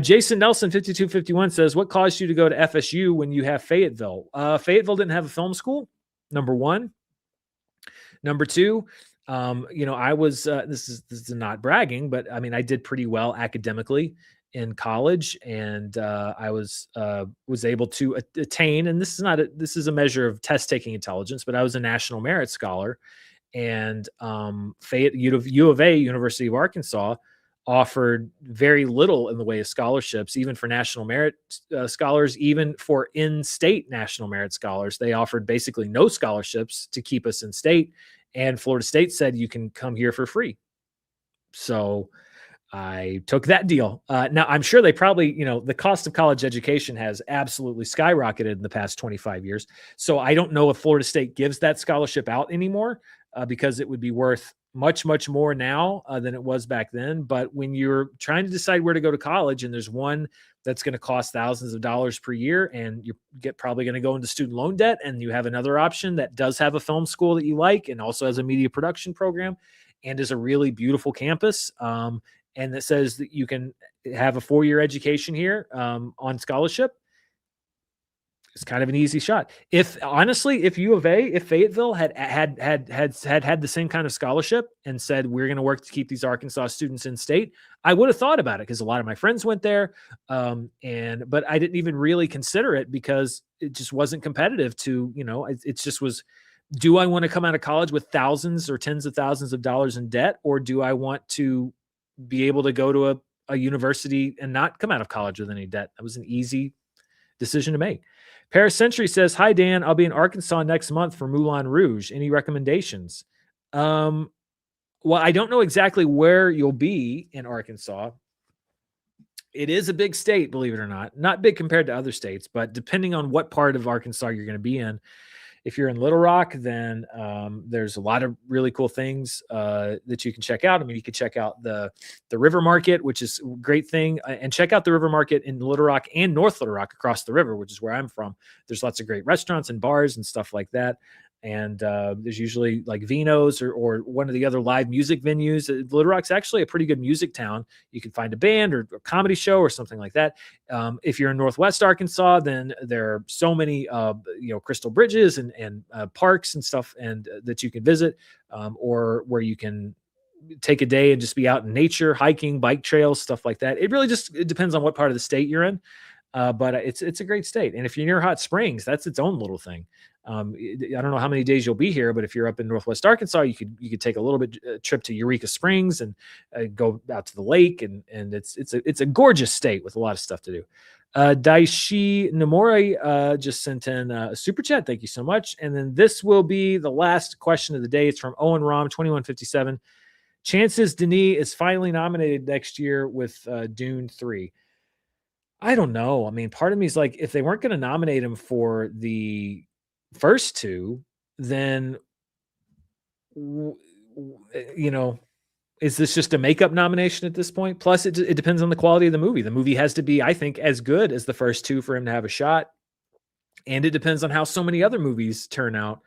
Jason Nelson 5251 says, what caused you to go to FSU when you have Fayetteville? Fayetteville didn't have a film school, number one. Number two, I was this is not bragging, but I mean, I did pretty well academically in college, and I was able to attain, and this is a measure of test taking intelligence, but I was a National Merit Scholar. And U of A, University of Arkansas, offered very little in the way of scholarships, even for National Merit Scholars, even for in-state National Merit Scholars. They offered basically no scholarships to keep us in state. And Florida State said, you can come here for free. So I took that deal. Now, I'm sure they probably, the cost of college education has absolutely skyrocketed in the past 25 years. So I don't know if Florida State gives that scholarship out anymore, because it would be worth much, much more now than it was back then. But when you're trying to decide where to go to college, and there's one that's going to cost thousands of dollars per year, and you're probably going to go into student loan debt, and you have another option that does have a film school that you like and also has a media production program and is a really beautiful campus, and that says that you can have a 4-year education here on scholarship, it's kind of an easy shot. If U of A, if Fayetteville had the same kind of scholarship and said, we're going to work to keep these Arkansas students in state, I would have thought about it, because a lot of my friends went there. But I didn't even really consider it because it just wasn't competitive to, it just was do I want to come out of college with thousands or tens of thousands of dollars in debt, or do I want to be able to go to a university and not come out of college with any debt? That was an easy decision to make. Paris Century says, "Hi Dan, I'll be in Arkansas next month for Moulin Rouge. Any recommendations?" Well, I don't know exactly where you'll be in Arkansas. It is a big state, believe it or not. Not big compared to other states, but depending on what part of Arkansas you're going to be in. If you're in Little Rock, then there's a lot of really cool things that you can check out. I mean, you could check out the River Market, which is a great thing, and check out the River Market in Little Rock and North Little Rock across the river, which is where I'm from. There's lots of great restaurants and bars and stuff like that. And there's usually like Vino's or one of the other live music venues. Little Rock's actually a pretty good music town. You can find a band or a comedy show or something like that. If you're in Northwest Arkansas, then there are so many, crystal bridges and parks and stuff and that you can visit, or where you can take a day and just be out in nature, hiking, bike trails, stuff like that. It depends on what part of the state you're in. But it's a great state. And if you're near Hot Springs, that's its own little thing. I don't know how many days you'll be here, but if you're up in Northwest Arkansas, you could take a little bit trip to Eureka Springs and go out to the lake, and it's a gorgeous state with a lot of stuff to do. Daishi Nomori just sent in a super chat. Thank you so much. And then this will be the last question of the day. It's from Owen Rom 2157. Chances Denis is finally nominated next year with Dune 3. I don't know. I mean, part of me is like, if they weren't going to nominate him for the first two, then, is this just a makeup nomination at this point? Plus, it depends on the quality of the movie. The movie has to be, I think, as good as the first two for him to have a shot. And it depends on how so many other movies turn out.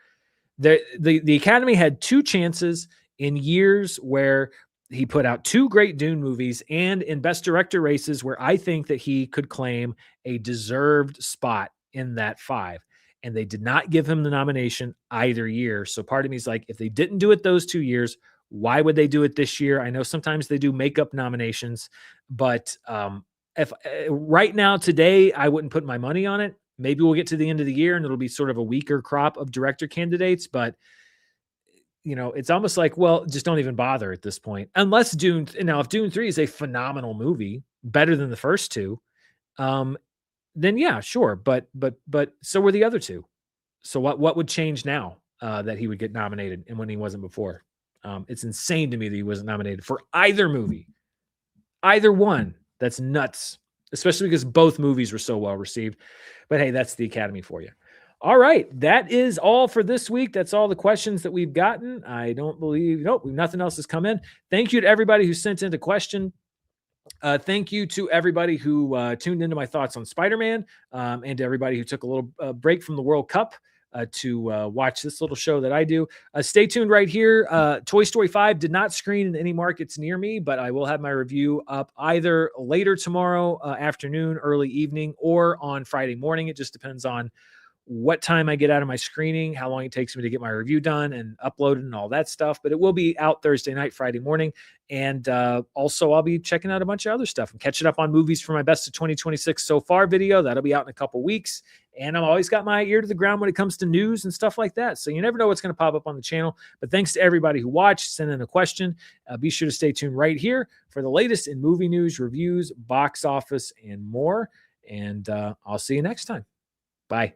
The Academy had two chances in years where he put out two great Dune movies and in Best Director races where I think that he could claim a deserved spot in that 5. And they did not give him the nomination either year. So part of me is like, if they didn't do it those 2 years, why would they do it this year? I know sometimes they do makeup nominations, but if right now, today, I wouldn't put my money on it. Maybe we'll get to the end of the year and it'll be sort of a weaker crop of director candidates, but it's almost like, well, just don't even bother at this point. Unless if Dune 3 is a phenomenal movie, better than the first two, then yeah, sure. But so were the other two. So what would change now that he would get nominated and when he wasn't before? It's insane to me that he wasn't nominated for either movie. Either one. That's nuts, especially because both movies were so well received. But hey, that's the Academy for you. All right. That is all for this week. That's all the questions that we've gotten. I don't believe, nothing else has come in. Thank you to everybody who sent in a question. Thank you to everybody who tuned into my thoughts on Spider-Man, and to everybody who took a little break from the World Cup to watch this little show that I do. Stay tuned right here. Toy Story 5 did not screen in any markets near me, but I will have my review up either later tomorrow afternoon, early evening, or on Friday morning. It just depends on what time I get out of my screening, how long it takes me to get my review done and uploaded and all that stuff. But it will be out Thursday night, Friday morning. And also I'll be checking out a bunch of other stuff and catching up on movies for my best of 2026 so far video. That'll be out in a couple weeks. And I've always got my ear to the ground when it comes to news and stuff like that. So you never know what's going to pop up on the channel. But thanks to everybody who watched, sent in a question. Be sure to stay tuned right here for the latest in movie news, reviews, box office, and more. And I'll see you next time. Bye.